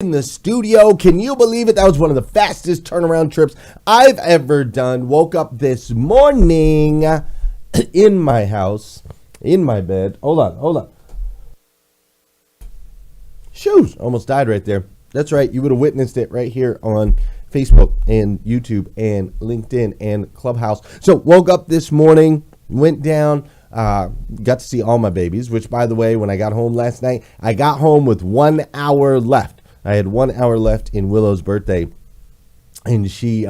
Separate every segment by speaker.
Speaker 1: in the studio. Can you believe it? That was one of the fastest turnaround trips I've ever done. Woke up this morning in my house, in my bed. Hold on. Shoes, almost died right there. That's right. You would have witnessed it right here on Facebook and YouTube and LinkedIn and Clubhouse. So woke up this morning, went down, got to see all my babies, which, by the way, when I got home last night, I got home with 1 hour left. I had 1 hour left in Willow's birthday, and she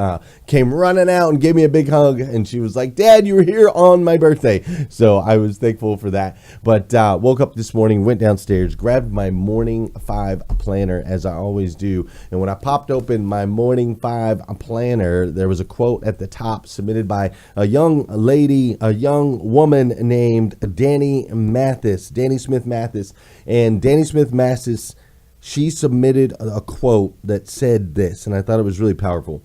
Speaker 1: came running out and gave me a big hug, and she was like, "Dad, you were here on my birthday." So I was thankful for that. But woke up this morning, went downstairs, grabbed my Morning 5 planner, as I always do. And when I popped open my Morning 5 planner, there was a quote at the top submitted by a young lady, a young woman named Danny Smith Mathis. And Danny Smith Mathis, she submitted a quote that said this, and I thought it was really powerful.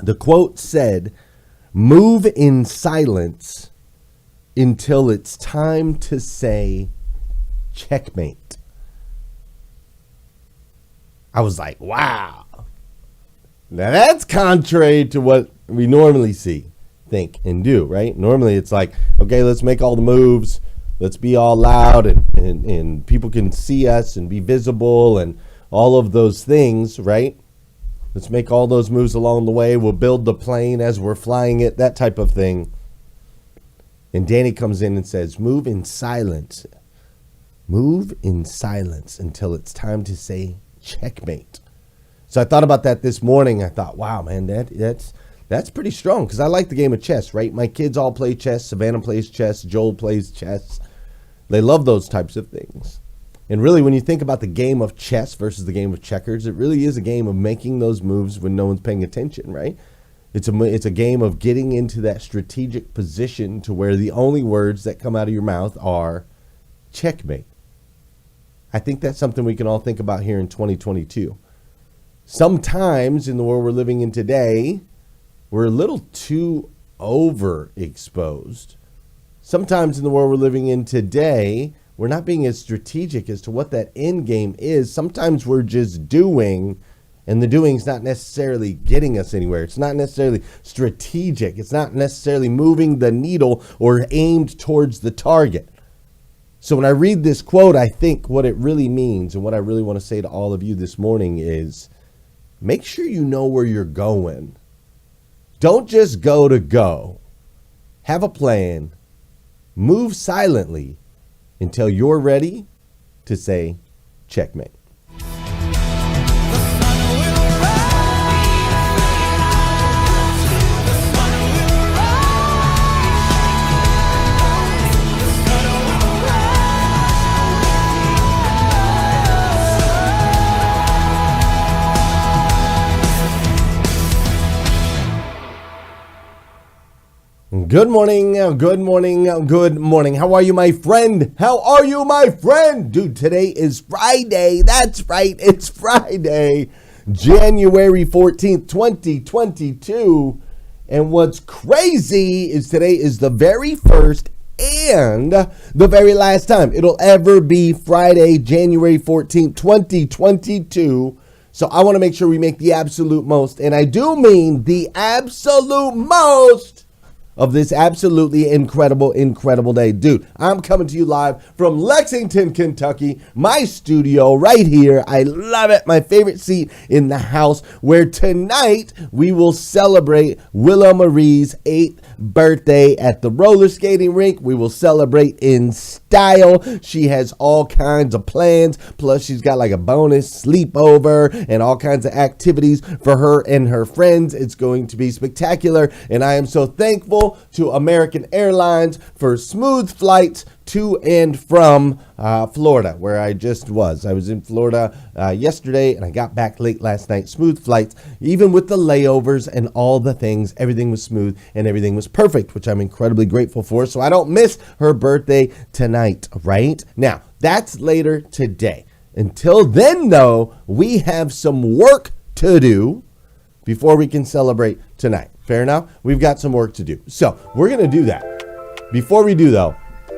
Speaker 1: The quote said, "Move in silence until it's time to say checkmate." I was like, wow. Now that's contrary to what we normally see, think, and do, right? Normally it's like, okay, let's make all the moves. Let's be all loud and people can see us and be visible and all of those things, right? Let's make all those moves along the way. We'll build the plane as we're flying it, that type of thing. And Danny comes in and says, move in silence. Move in silence until it's time to say checkmate. So I thought about that this morning. I thought, wow, man, that's pretty strong, because I like the game of chess, right? My kids all play chess. Savannah plays chess. Joel plays chess. They love those types of things. And really, when you think about the game of chess versus the game of checkers, it really is a game of making those moves when no one's paying attention, right? It's a game of getting into that strategic position to where the only words that come out of your mouth are checkmate. I think that's something we can all think about here in 2022. Sometimes in the world we're living in today, we're a little too overexposed. Sometimes in the world we're living in today, we're not being as strategic as to what that end game is. Sometimes we're just doing, and the doing's not necessarily getting us anywhere. It's not necessarily strategic. It's not necessarily moving the needle or aimed towards the target. So when I read this quote, I think what it really means, and what I really want to say to all of you this morning is, make sure you know where you're going. Don't just go to go. Have a plan. Move silently until you're ready to say checkmate. Good morning. How are you, my friend? Dude, today is Friday. That's right. It's Friday, January 14th, 2022. And what's crazy is today is the very first and the very last time it'll ever be Friday, January 14th, 2022. So I want to make sure we make the absolute most, and I do mean the absolute most, of this absolutely incredible day. Dude, I'm coming to you live from Lexington, Kentucky, my studio right here. I love it. My favorite seat in the house, where tonight we will celebrate Willow Marie's 8th birthday at the roller skating rink. We will celebrate in style. She has all kinds of plans. Plus, she's got like a bonus sleepover and all kinds of activities for her and her friends. It's going to be spectacular, and I am so thankful to American Airlines for smooth flights to and from Florida, where I just was. I was in Florida yesterday, and I got back late last night. Smooth flights, even with the layovers and all the things. Everything was smooth and everything was perfect, which I'm incredibly grateful for, so I don't miss her birthday tonight, right? Now, that's later today. Until then, though, we have some work to do before we can celebrate tonight. Fair enough? We've got some work to do. So we're going to do that. Before we do, though,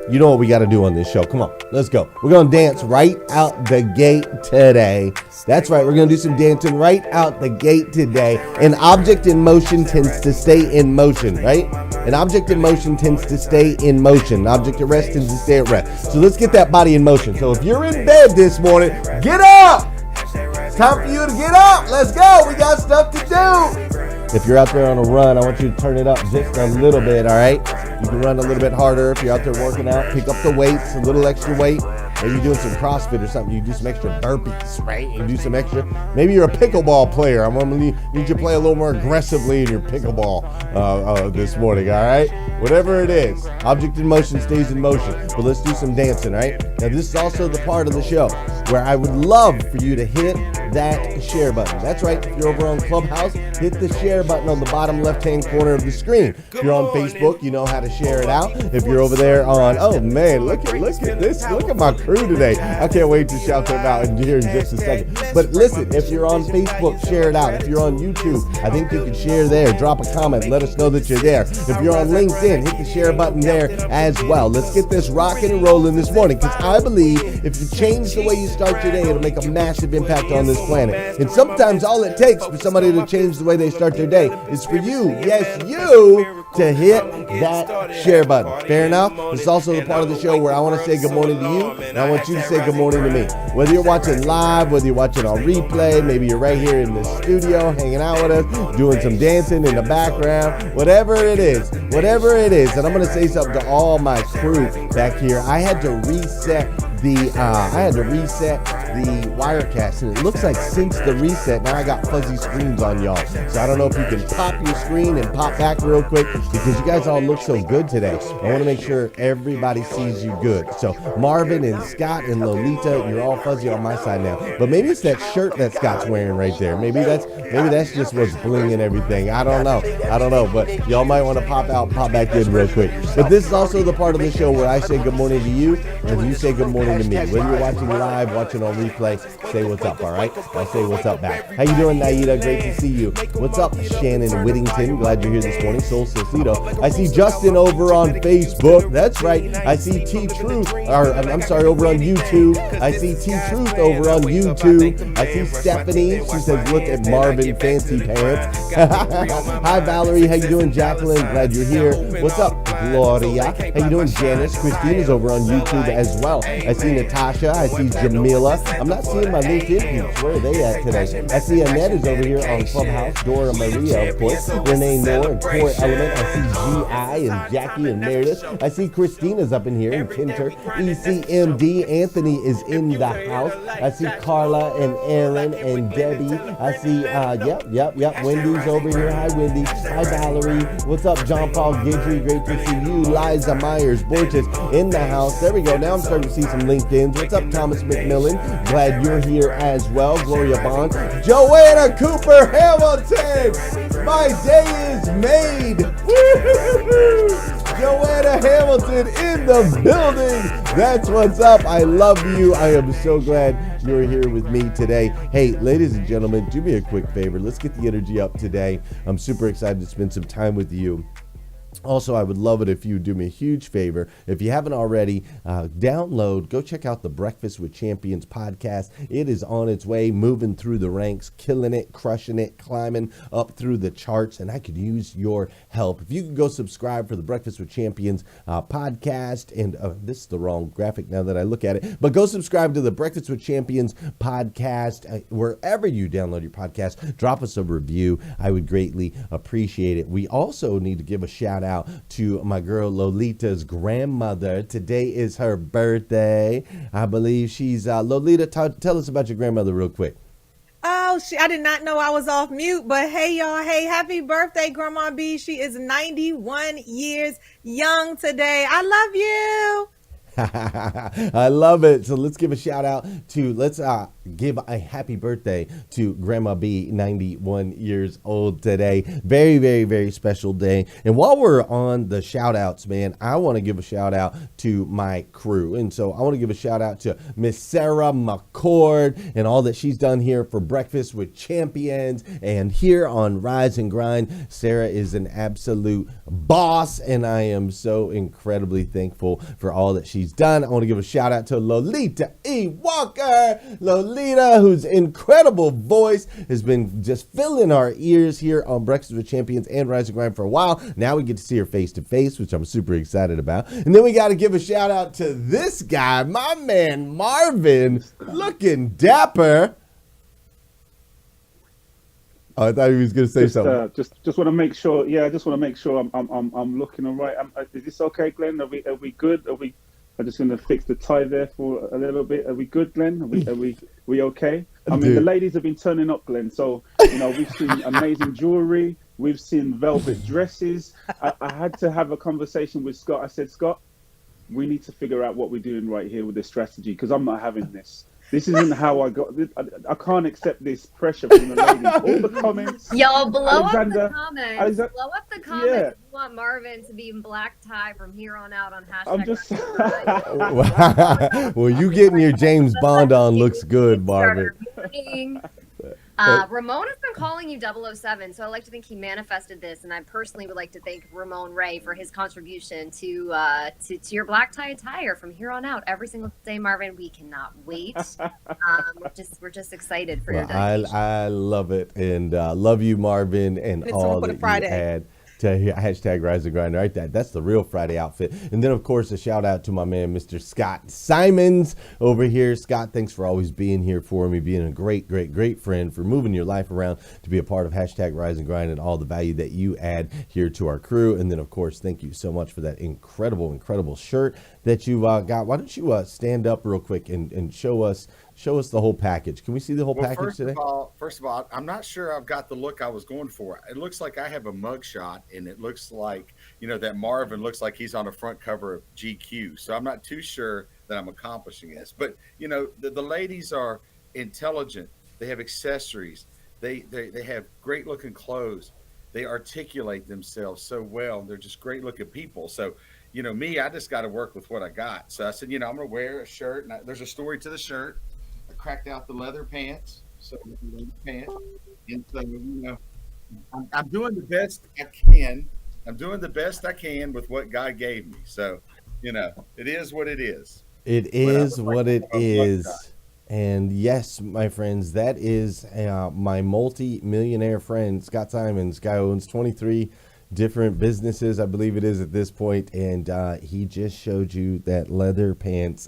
Speaker 1: You know what we got to do on this show. Come on, let's go. We're going to dance right out the gate today. That's right. We're going to do some dancing right out the gate today. An object in motion tends to stay in motion, right? An object in motion tends to stay in motion. An object at rest tends to stay at rest. So let's get that body in motion. So if you're in bed this morning, get up. It's time for you to get up. Let's go. We got stuff to do. If you're out there on a run, I want you to turn it up just a little bit, all right? You can run a little bit harder if you're out there working out. Pick up the weights, a little extra weight. Maybe you're doing some CrossFit or something. You do some extra burpees, right? You do some extra. Maybe you're a pickleball player. I'm going to need you to play a little more aggressively in your pickleball this morning, all right? Whatever it is, object in motion stays in motion. But let's do some dancing, all right? Now, this is also the part of the show where I would love for you to hit that share button. That's right. If you're over on Clubhouse, hit the share button on the bottom left-hand corner of the screen. If you're on Facebook, you know how to share it out. If you're over there on, oh man, look at this. Look at my crew today. I can't wait to shout them out here in just a second. But listen, if you're on Facebook, share it out. If you're on YouTube, I think you can share there. Drop a comment. Let us know that you're there. If you're on LinkedIn, hit the share button there as well. Let's get this rocking and rolling this morning, because I believe if you change the way you start your day, it'll make a massive impact on this planet. And sometimes all it takes for somebody to change the way they start their day is for you, yes, you, to hit that share button. Fair enough? It's also the part of the show where I want to say good morning to you, and I want you to say good morning to me. Whether you're watching live, whether you're watching on replay, maybe you're right here in the studio hanging out with us, doing some dancing in the background, whatever it is. And I'm going to say something to all my crew back here. I had to reset the Wirecast, and it looks like since the reset, now I got fuzzy screens on y'all. So I don't know if you can pop your screen and pop back real quick, because you guys all look so good today. I want to make sure everybody sees you good. So Marvin and Scott and Lolita, you're all fuzzy on my side now. But maybe it's that shirt that Scott's wearing right there. Maybe that's just what's bling and everything. I don't know. But y'all might want to pop out, pop back in real quick. But this is also the part of the show where I say good morning to you, and you say good morning to me. Whether you're watching live, watching on replay, say what's up, all right? I'll say what's up back. How you doing, Naida? Great to see you. What's up, Shannon Whittington? Glad you're here this morning. Soul Cecito. I see Justin over on Facebook. That's right. I see T-Truth, over on YouTube. I see T-Truth over on YouTube. I see Stephanie. She says, look at Marvin Fancy Pants. Hi, Valerie. How you doing, Jacqueline? Glad you're here. What's up, Gloria? How you doing, Janice? Christina's over on YouTube as well. I see Natasha. I see Jamila. I'm not seeing my LinkedIn peeps. Where are they at today? I see Annette is over here on Clubhouse. Dora Maria, of course. Renee Noor and Core Element. I see G.I. and Jackie and Meredith. I see Christina's up in here and Kinter. ECMD. Anthony is in the house. I see Carla and Aaron and Debbie. I see, yep. Wendy's over here. Hi, Wendy. Hi, Valerie. What's up, John Paul Gidry? Great to see you. Liza Myers, Borges in the house. There we go. Now I'm starting to see some LinkedIn's. What's up, Thomas McMillan? Glad you're here as well. Gloria Bond. Joanna Cooper Hamilton. My day is made. Joanna Hamilton in the building. That's what's up. I love you. I am so glad you're here with me today. Hey, ladies and gentlemen, do me a quick favor. Let's get the energy up today. I'm super excited to spend some time with you. Also, I would love it if you do me a huge favor. If you haven't already, go check out the Breakfast with Champions podcast. It is on its way, moving through the ranks, killing it, crushing it, climbing up through the charts, and I could use your help. If you could go subscribe for the Breakfast with Champions podcast, and this is the wrong graphic now that I look at it, but go subscribe to the Breakfast with Champions podcast wherever you download your podcast. Drop us a review. I would greatly appreciate it. We also need to give a shout out to my girl Lolita's grandmother. Today is her birthday. I believe she's Lolita. Tell us about your grandmother real quick.
Speaker 2: Oh, I did not know I was off mute, but hey, y'all. Hey, happy birthday, Grandma B. She is 91 years young today. I love you.
Speaker 1: I love it. So let's give a shout out to, let's give a happy birthday to Grandma B, 91 years old today. Very, very, very special day. And while we're on the shout outs, man, I want to give a shout out to my crew. And so I want to give a shout out to Miss Sara McCord and all that she's done here for Breakfast with Champions and here on Rise and Grind. Sara is an absolute boss, and I am so incredibly thankful for all that she's done. I want to give a shout out to Lolita Walker. Lolita, whose incredible voice has been just filling our ears here on Breakfast with Champions and Rise and Grind for a while. Now we get to see her face to face, which I'm super excited about. And then we got to give a shout out to this guy, my man Marvin, looking dapper. Oh, I thought he was going to say something.
Speaker 3: Just want to make sure. Yeah, I just want to make sure I'm looking all right. Is this okay, Glenn? Are we good? I'm just going to fix the tie there for a little bit. Are we good, Glenn? Are we okay? I mean, the ladies have been turning up, Glenn. So we've seen amazing jewelry. We've seen velvet dresses. I had to have a conversation with Scott. I said, Scott, we need to figure out what we're doing right here with this strategy, because I'm not having this. This isn't how I got this. I can't accept this pressure from the ladies. All the comments.
Speaker 4: Yo, blow up the comments. Blow up the comments.
Speaker 3: Yeah.
Speaker 4: You want Marvin to be in black tie from here on out on hashtag.
Speaker 3: I'm just.
Speaker 1: Well, you getting your James Bond on looks good, Marvin.
Speaker 4: Ramon has been calling you 007, so I like to think he manifested this, and I personally would like to thank Ramon Ray for his contribution to your black tie attire from here on out every single day, Marvin. We cannot wait. We're just excited for your dedication.
Speaker 1: I love it, and love you, Marvin, and all that you add to hashtag Rise and Grind. Right, that's the real Friday outfit. And then, of course, a shout out to my man, Mr. Scott Simons over here. Scott, thanks for always being here for me, being a great, great, great friend, for moving your life around to be a part of hashtag Rise and Grind and all the value that you add here to our crew. And then, of course, thank you so much for that incredible, incredible shirt that you got. Why don't you stand up real quick and show us the whole package? Can we see the whole package today?
Speaker 5: First of all, I'm not sure I've got the look I was going for. It looks like I have a mugshot, and it looks like, that Marvin looks like he's on the front cover of GQ. So I'm not too sure that I'm accomplishing this. But, the ladies are intelligent. They have accessories. They have great looking clothes. They articulate themselves so well. They're just great looking people. So, me, I just got to work with what I got. So I said, I'm going to wear a shirt. And there's a story to the shirt. I cracked out the leather pants. So leather pants. And so, I'm doing the best I can. I'm doing the best I can with what God gave me. So, it is what it is.
Speaker 1: It is what it is. And yes, my friends, that is my multi-millionaire friend, Scott Simons. Guy owns 23 different businesses, I believe it is at this point. And he just showed you that leather pants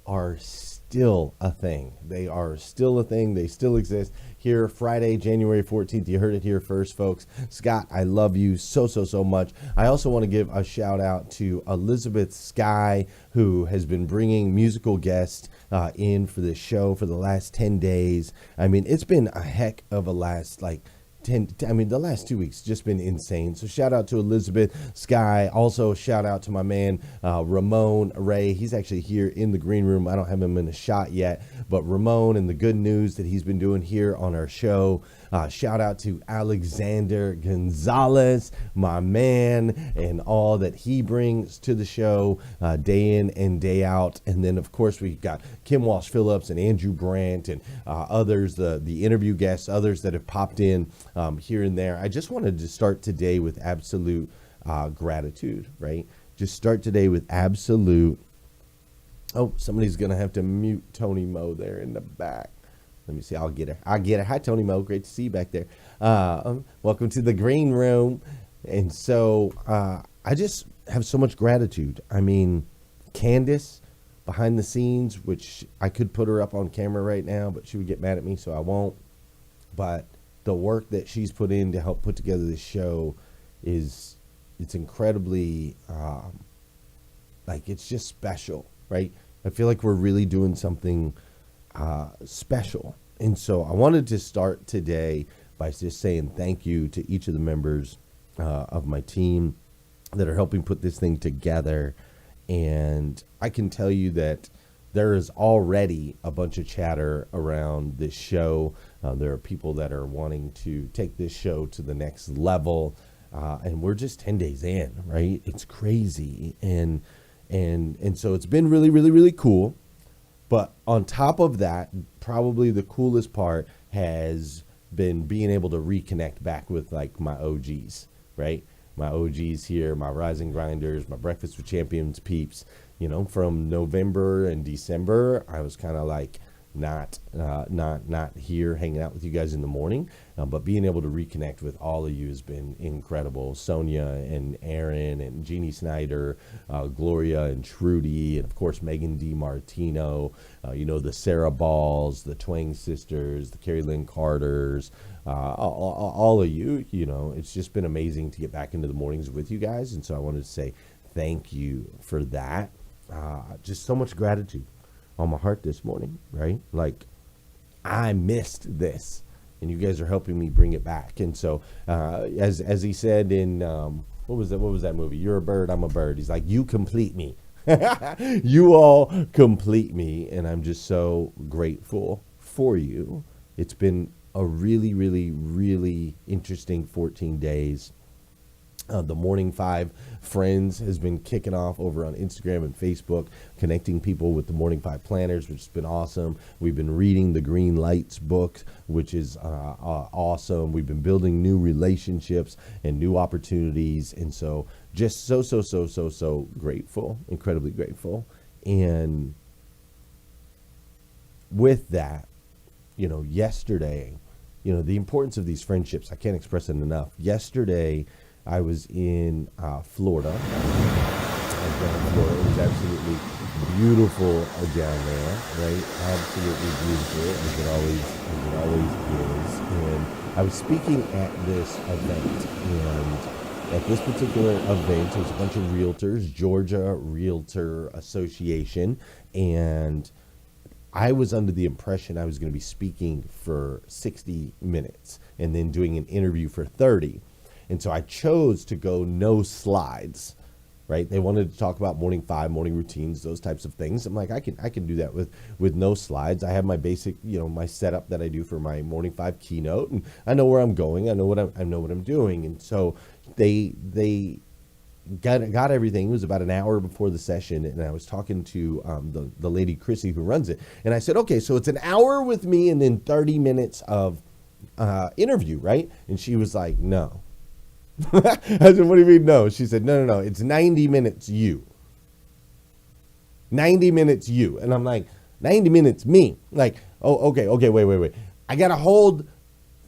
Speaker 1: are still a thing. They are still a thing. They still exist. Here, Friday, January 14th. You heard it here first, folks. Scott, I love you so much. I also want to give a shout out to Elizabeth Skye, who has been bringing musical guests in for this show for the last 10 days. I mean, it's been a heck of a last, the last 2 weeks just been insane. So shout out to Elizabeth Skye. Also shout out to my man Ramon Ray. He's actually here in the green room. I don't have him in a shot yet, but Ramon and the good news that he's been doing here on our show. Shout out to Alexander Gonzalez, my man, and all that he brings to the show day in and day out. And then, of course, we've got Kim Walsh-Phillips and Andrew Brandt and others, the interview guests, others that have popped in here and there. I just wanted to start today with absolute gratitude, right? Just start today with absolute. Oh, somebody's going to have to mute Tony Moe there in the back. Let me see. I'll get her. Hi, Tony Moe. Great to see you back there. Welcome to the green room. And so I just have so much gratitude. I mean, Candice behind the scenes, which I could put her up on camera right now, but she would get mad at me, so I won't. But the work that she's put in to help put together this show it's incredibly, it's just special, right? I feel like we're really doing something special. And so I wanted to start today by just saying thank you to each of the members of my team that are helping put this thing together. And I can tell you that there is already a bunch of chatter around this show. There are people that are wanting to take this show to the next level. And we're just 10 days in, right? It's crazy. And so it's been really, really, really cool. But on top of that, probably the coolest part has been being able to reconnect back with like my OGs, right? My OGs here, my Rising Grinders, my Breakfast with Champions peeps. You know, from November and December, I was kind of like not here hanging out with you guys in the morning, but being able to reconnect with all of you has been incredible. Sonia and Aaron and Jeannie Snyder, Gloria and Trudy, and of course Megan DiMartino, the Sarah Balls, the Twang sisters, the Carrie Lynn Carters, all of you. It's just been amazing to get back into the mornings with you guys, and so I wanted to say thank you for that. Just so much gratitude on my heart this morning, right? Like, I missed this, and you guys are helping me bring it back. And so, as he said in what was that movie? You're a bird, I'm a bird. He's like, you complete me. You all complete me, and I'm just so grateful for you. It's been a really, really, really interesting 14 days. The Morning 5 Friends has been kicking off over on Instagram and Facebook, connecting people with the Morning 5 planners, which has been awesome. We've been reading the Green Lights book, which is awesome. We've been building new relationships and new opportunities. And so just so grateful, incredibly grateful. And with that, yesterday, the importance of these friendships, I can't express it enough. Yesterday, I was in Florida. It was absolutely beautiful down there, right? Absolutely beautiful, as it always is. And I was speaking at this event, and at this particular event, it was a bunch of realtors, Georgia Realtor Association, and I was under the impression I was going to be speaking for 60 minutes and then doing an interview for 30. And so I chose to go no slides, right? They wanted to talk about morning 5, morning routines, those types of things. I'm like, I can do that with no slides. I have my basic, my setup that I do for my morning 5 keynote, and I know where I'm going. I know what I'm doing. And so they got everything. It was about an hour before the session, and I was talking to the lady Chrissy who runs it, and I said, okay, so it's an hour with me and then 30 minutes of interview, right? And she was like, no. I said, what do you mean no? She said, no, it's 90 minutes you. 90 minutes you. And I'm like, 90 minutes me? Like, oh, okay, wait. I got to hold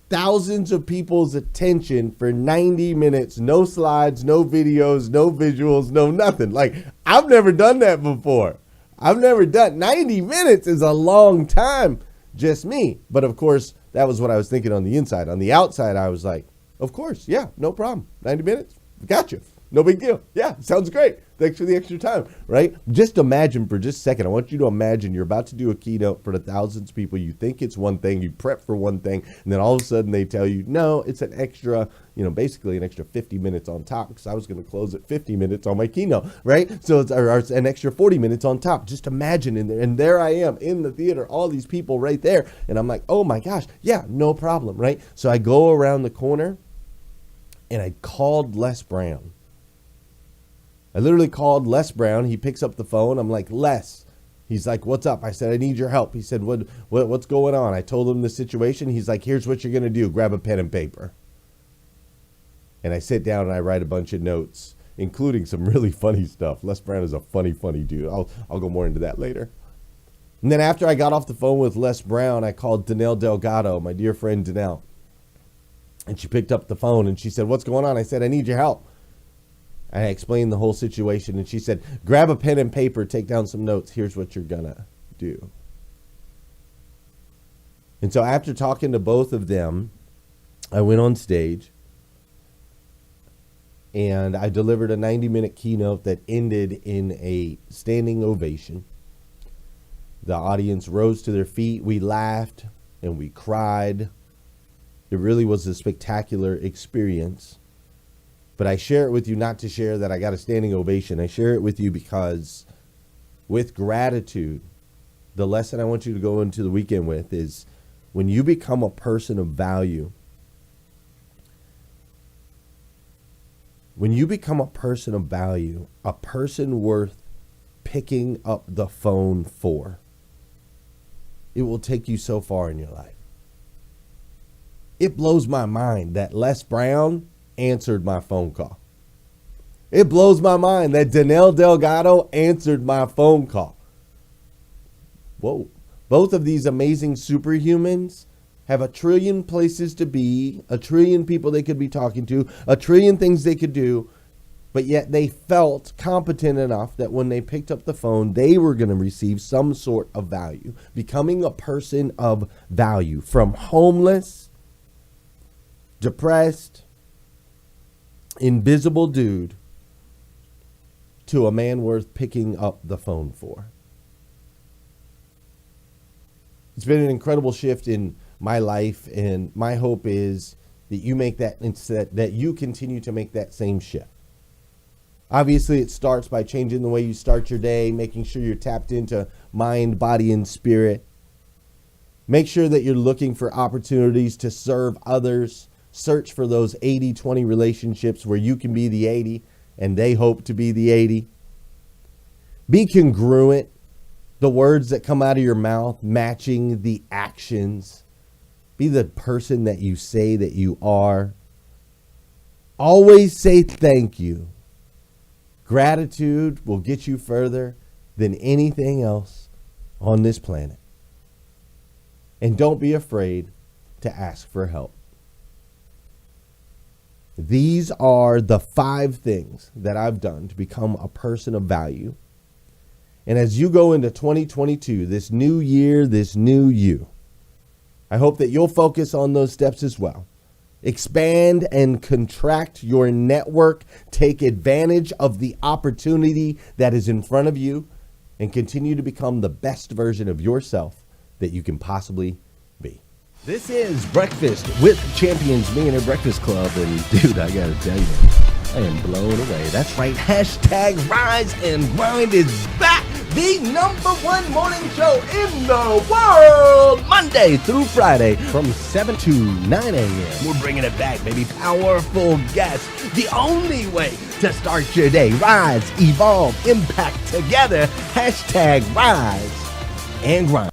Speaker 1: thousands of people's attention for 90 minutes, no slides, no videos, no visuals, no nothing. Like, I've never done that before. 90 minutes is a long time, just me. But of course, that was what I was thinking on the inside. On the outside, I was like, of course, yeah, no problem. 90 minutes, gotcha. No big deal. Yeah, sounds great. Thanks for the extra time, right? Just imagine for just a second. I want you to imagine you're about to do a keynote for the thousands of people. You think it's one thing, you prep for one thing, and then all of a sudden they tell you, no, it's an extra, basically an extra 50 minutes on top, because I was going to close at 50 minutes on my keynote, right? So it's an extra 40 minutes on top. Just imagine in there, and there I am in the theater, all these people right there, and I'm like, oh my gosh, yeah, no problem, right? So I go around the corner, and I called Les Brown. I literally called Les Brown. He picks up the phone. I'm like, Les. He's like, what's up? I said, I need your help. He said, what's going on? I told him the situation. He's like, here's what you're going to do. Grab a pen and paper. And I sit down and I write a bunch of notes, including some really funny stuff. Les Brown is a funny dude. I'll go more into that later. And then after I got off the phone with Les Brown, I called Danelle Delgado, my dear friend Danelle. And she picked up the phone and she said, what's going on? I said, I need your help. I explained the whole situation, and she said, grab a pen and paper, take down some notes. Here's what you're going to do. And so after talking to both of them, I went on stage, and I delivered a 90-minute keynote that ended in a standing ovation. The audience rose to their feet. We laughed, and we cried. It really was a spectacular experience. But I share it with you not to share that I got a standing ovation. I share it with you because with gratitude, the lesson I want you to go into the weekend with is when you become a person of value, a person worth picking up the phone for, it will take you so far in your life. It blows my mind that Les Brown answered my phone call. It blows my mind that Danelle Delgado answered my phone call. Whoa. Both of these amazing superhumans have a trillion places to be, a trillion people they could be talking to, a trillion things they could do, but yet they felt competent enough that when they picked up the phone, they were going to receive some sort of value, becoming a person of value, from homeless, depressed, invisible dude to a man worth picking up the phone for. It's been an incredible shift in my life, and my hope is that you make that you continue to make that same shift. Obviously, it starts by changing the way you start your day, making sure you're tapped into mind, body, and spirit. Make sure that you're looking for opportunities to serve others. Search for those 80-20 relationships where you can be the 80 and they hope to be the 80. Be congruent. The words that come out of your mouth matching the actions. Be the person that you say that you are. Always say thank you. Gratitude will get you further than anything else on this planet. And don't be afraid to ask for help. These are the 5 things that I've done to become a person of value. And as you go into 2022, this new year, this new you, I hope that you'll focus on those steps as well. Expand and contract your network. Take advantage of the opportunity that is in front of you and continue to become the best version of yourself that you can possibly be. This is Breakfast with Champions Millionaire Breakfast Club. And dude, I got to tell you, I am blown away. That's right. Hashtag Rise and Grind is back. The #1 morning show in the world. Monday through Friday from 7 to 9 a.m. We're bringing it back, baby. Powerful guests. The only way to start your day. Rise, evolve, impact together. Hashtag Rise and Grind.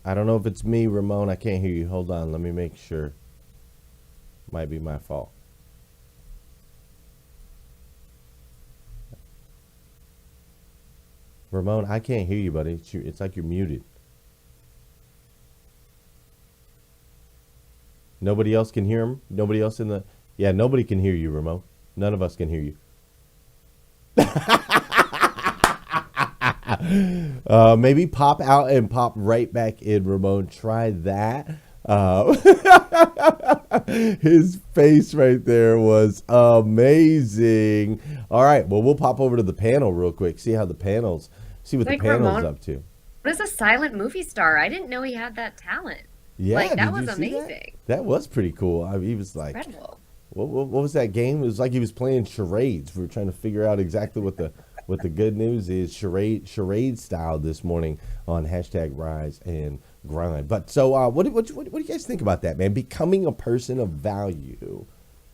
Speaker 1: I don't know if it's me, Ramon. I can't hear you. Hold on. Let me make sure. Might be my fault. Ramon, I can't hear you, buddy. It's like you're muted. Nobody else can hear him? Nobody else in the... Yeah, nobody can hear you, Ramon. None of us can hear you. Maybe pop out and pop right back in, Ramon. Try that. His face right there was amazing. All right, well, we'll pop over to the panel real quick. See what the panel's
Speaker 4: Ramon,
Speaker 1: up to.
Speaker 4: What is a silent movie star? I didn't know he had that talent.
Speaker 1: Yeah,
Speaker 4: that was amazing.
Speaker 1: That was pretty cool. I mean, he was like,
Speaker 4: incredible.
Speaker 1: What was that game? It was like he was playing charades. We were trying to figure out exactly what the good news is. Charade style this morning on hashtag Rise and Grind. But so what do you guys think about that, man? Becoming a person of value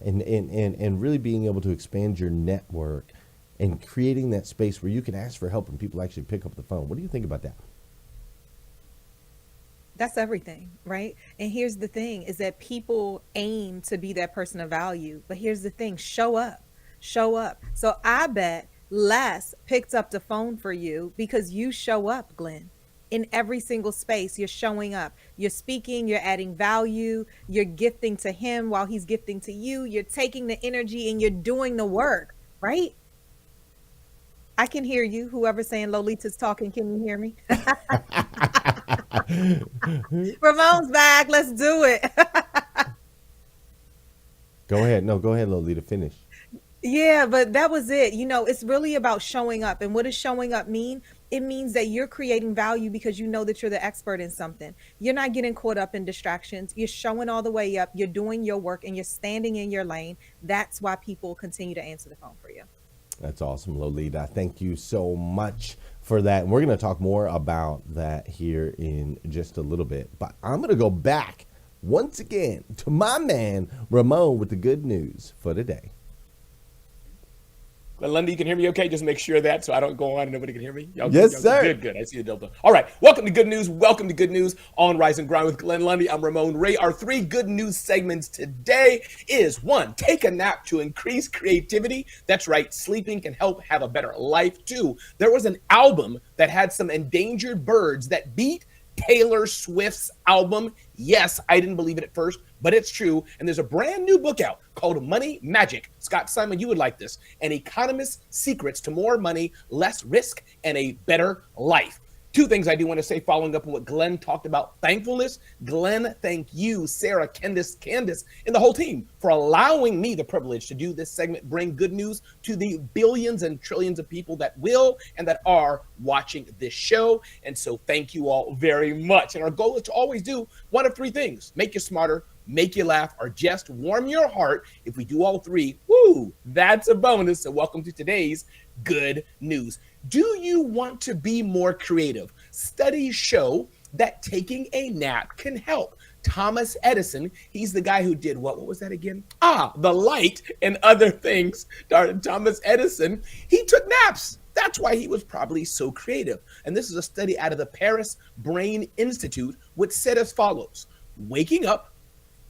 Speaker 1: and really being able to expand your network and creating that space where you can ask for help and people actually pick up the phone. What do you think about that?
Speaker 2: That's everything, right? And here's the thing is that people aim to be that person of value. But here's the thing, show up. So I bet Les picked up the phone for you because you show up, Glenn. In every single space, you're showing up. You're speaking, you're adding value, you're gifting to him while he's gifting to you. You're taking the energy and you're doing the work, right? I can hear you. Whoever's saying Lolita's talking, can you hear me? Ramon's back. Let's do it.
Speaker 1: Go ahead. No, go ahead, Lolita. Finish.
Speaker 2: Yeah, but that was it. It's really about showing up. And what does showing up mean? It means that you're creating value because you know that you're the expert in something. You're not getting caught up in distractions. You're showing all the way up. You're doing your work and you're standing in your lane. That's why people continue to answer the phone for you.
Speaker 1: That's awesome, Lolita. Thank you so much for that. And we're going to talk more about that here in just a little bit. But I'm going to go back once again to my man, Ramon, with the good news for today.
Speaker 6: Lundy, you can hear me okay? Just make sure that so I don't go on and nobody can hear me.
Speaker 1: Yes, sir.
Speaker 6: Good. I see the Delta. All right. Welcome to Good News. Welcome to Good News on Rise and Grind with Glenn Lundy. I'm Ramon Ray. Our 3 good news segments today is 1, take a nap to increase creativity. That's right. Sleeping can help have a better life. 2, there was an album that had some endangered birds that beat Taylor Swift's album. Yes, I didn't believe it at first, but it's true. And there's a brand new book out called Money Magic. Scott Simon, you would like this. An economist's secrets to more money, less risk, and a better life. 2 things I do want to say following up on what Glenn talked about, thankfulness. Glenn, thank you, Sarah, Candice, and the whole team for allowing me the privilege to do this segment, bring good news to the billions and trillions of people that will and that are watching this show. And so thank you all very much. And our goal is to always do one of 3 things: make you smarter, make you laugh, or just warm your heart. If we do all 3, woo, that's a bonus. So welcome to today's good news. Do you want to be more creative? Studies show that taking a nap can help. Thomas Edison, he's the guy who did what was that again? The light and other things. Thomas Edison, he took naps. That's why he was probably so creative. And this is a study out of the Paris Brain Institute, which said as follows: waking up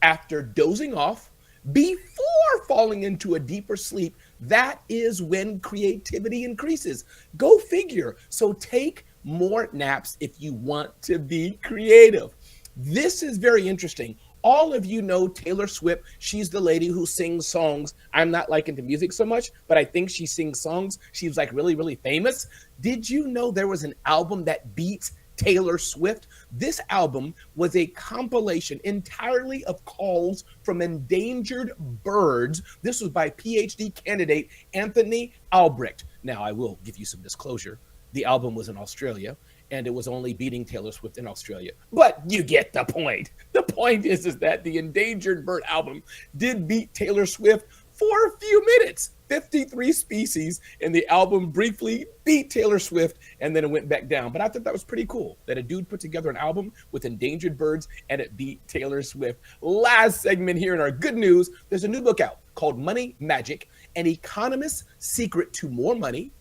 Speaker 6: after dozing off before falling into a deeper sleep, that is when creativity increases. Go figure. So take more naps if you want to be creative. This is very interesting. All of you know Taylor Swift. She's the lady who sings songs. I'm not like into music so much, but I think she sings songs. She's like really, really famous. Did you know there was an album that beats Taylor Swift? This album was a compilation entirely of calls from endangered birds. This was by PhD candidate Anthony Albrecht. Now, I will give you some disclosure. The album was in Australia, and it was only beating Taylor Swift in Australia. But you get the point. The point is that the Endangered Bird album did beat Taylor Swift for a few minutes. 53 species, and the album briefly beat Taylor Swift, and then it went back down. But I thought that was pretty cool that a dude put together an album with endangered birds, and it beat Taylor Swift. Last segment here in our good news, there's a new book out called Money Magic, An Economist's Secret to More Money,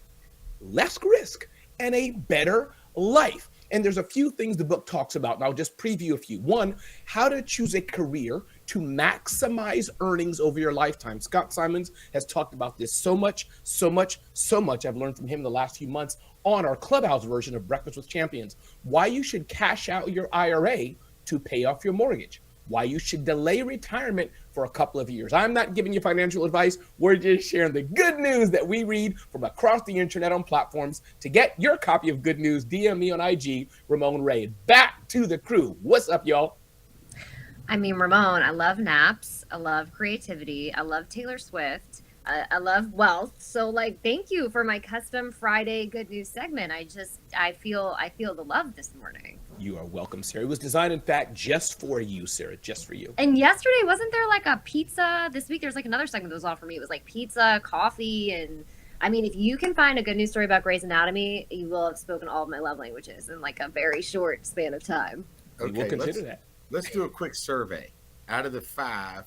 Speaker 6: Less Risk, and a Better Life. And there's a few things the book talks about, and I'll just preview a few. 1, how to choose a career to maximize earnings over your lifetime. Scott Simons has talked about this so much. I've learned from him in the last few months on our Clubhouse version of Breakfast with Champions. Why you should cash out your IRA to pay off your mortgage. Why you should delay retirement for a couple of years. I'm not giving you financial advice. We're just sharing the good news that we read from across the internet on platforms. To get your copy of Good News, DM me on IG, Ramon Ray. Back to the crew. What's up, y'all?
Speaker 4: I mean, Ramon, I love naps. I love creativity. I love Taylor Swift. I love wealth. So, like, thank you for my custom Friday good news segment. I feel the love this morning.
Speaker 6: You are welcome, Sarah. It was designed, in fact, just for you, Sarah, just for you.
Speaker 4: And yesterday, wasn't there like a pizza? This week, there's like another segment that was all for me. It was like pizza, coffee, and I mean, if you can find a good news story about Grey's Anatomy, you will have spoken all of my love languages in like a very short span of time.
Speaker 6: Okay, we'll consider that.
Speaker 5: Let's do a quick survey. Out of the 5,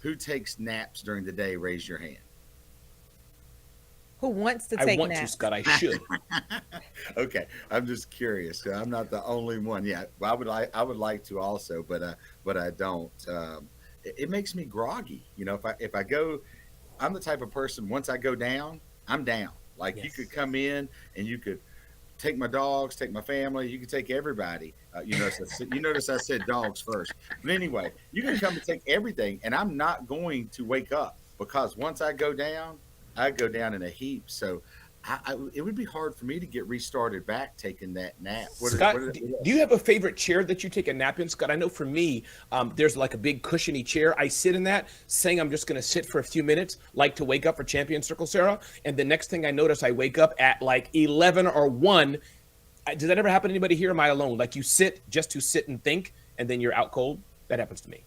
Speaker 5: who takes naps during the day? Raise your hand.
Speaker 2: Who wants to take
Speaker 6: I want
Speaker 2: naps?
Speaker 6: to, Scott. I should.
Speaker 5: Okay, I'm just curious. I'm not the only one. Yeah, I would like to also, but I don't. It makes me groggy. You know, if I go, I'm the type of person. Once I go down, I'm down. Like, yes. You could come in and you could take my dogs, take my family. You could take everybody. You notice I said dogs first. But anyway, you can come and take everything, and I'm not going to wake up, because once I go down in a heap. So it would be hard for me to get restarted back taking that nap.
Speaker 6: Scott, do you have a favorite chair that you take a nap in? Scott, I know for me, there's like a big cushiony chair. I sit in that, saying I'm just going to sit for a few minutes, like to wake up for Champion Circle, Sarah. And the next thing I notice, I wake up at like 11 or 1. Does that ever happen to anybody here? Am I alone? Like you sit just to sit and think, and then you're out cold? That happens to me.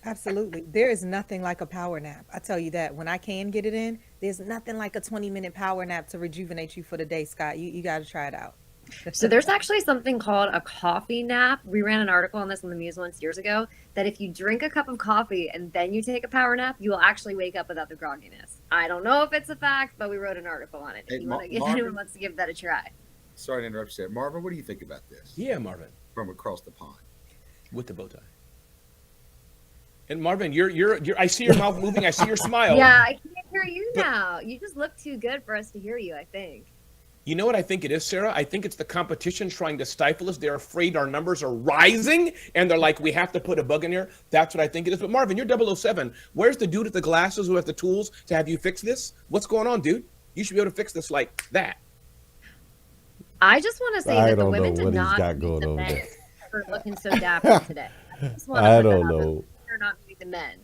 Speaker 2: Absolutely. There is nothing like a power nap. I tell you that. When I can get it in, there's nothing like a 20-minute power nap to rejuvenate you for the day, Scott. You got to try it out.
Speaker 4: So there's actually something called a coffee nap. We ran an article on this on the Muse once years ago, that if you drink a cup of coffee and then you take a power nap, you will actually wake up without the grogginess. I don't know if it's a fact, but we wrote an article on it. If anyone wants to give that a try.
Speaker 5: Sorry to interrupt you, Marvin. What do you think about this?
Speaker 6: Yeah, Marvin.
Speaker 5: From across the pond.
Speaker 6: With the bow tie. And Marvin, you're I see your mouth moving. I see your smile.
Speaker 4: Yeah, I can't hear you now. You just look too good for us to hear you, I think.
Speaker 6: You know what I think it is, Sarah? I think it's the competition trying to stifle us. They're afraid our numbers are rising, and they're like, we have to put a bug in here. That's what I think it is. But Marvin, you're 007. Where's the dude with the glasses who has the tools to have you fix this? What's going on, dude? You should be able to fix this like that.
Speaker 4: I just want to say that the women did not
Speaker 1: got going
Speaker 4: the
Speaker 1: over
Speaker 4: men
Speaker 1: there.
Speaker 4: for looking so dapper today.
Speaker 1: I don't know.
Speaker 4: They're not doing the men.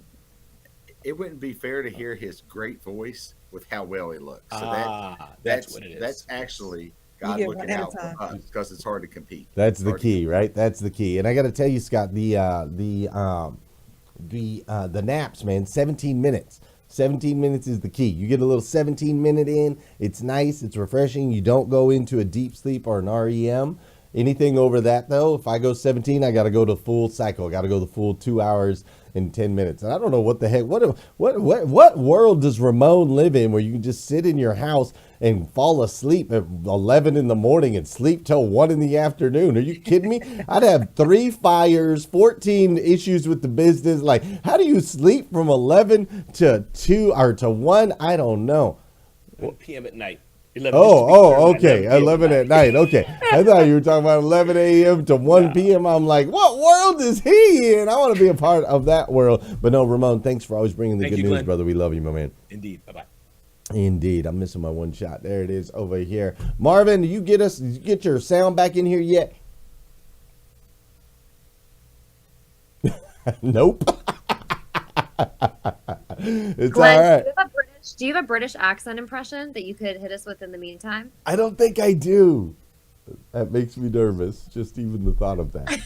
Speaker 5: It wouldn't be fair to hear his great voice with how well he looks. So
Speaker 6: that's what it is.
Speaker 5: That's actually God
Speaker 2: get
Speaker 5: looking
Speaker 2: one at a
Speaker 5: out for
Speaker 2: time.
Speaker 5: us because it's hard to compete.
Speaker 1: That's the key, right? That's the key. And I got to tell you, Scott, the naps, man, 17 minutes. 17 minutes is the key. You get a little 17-minute in. It's nice. It's refreshing. You don't go into a deep sleep or an REM. Anything over that, though, if I go 17, I got to go to full cycle. I got to go the full 2 hours and 10 minutes. And I don't know what the heck, what world does Ramon live in where you can just sit in your house and fall asleep at 11 in the morning and sleep till 1 in the afternoon? Are you kidding me? I'd have 3 fires, 14 issues with the business. Like, how do you sleep from 11 to 2 or to 1? I don't know.
Speaker 6: 1 p.m. at night. 11
Speaker 1: okay. 11 at night. Okay. I thought you were talking about 11 a.m. to 1 p.m. I'm like, what world is he in? I want to be a part of that world. But no, Ramon, thanks for always bringing the good news,
Speaker 6: Glenn.
Speaker 1: brother. We love you, my man.
Speaker 6: Indeed. Bye-bye.
Speaker 1: Indeed. I'm missing my one shot. There it is over here. Marvin, did you get your sound back in here yet? Nope. It's
Speaker 4: Glenn,
Speaker 1: all right.
Speaker 4: do you have a British accent impression that you could hit us with in the meantime?
Speaker 1: I don't think I do. That makes me nervous, just even the thought of that.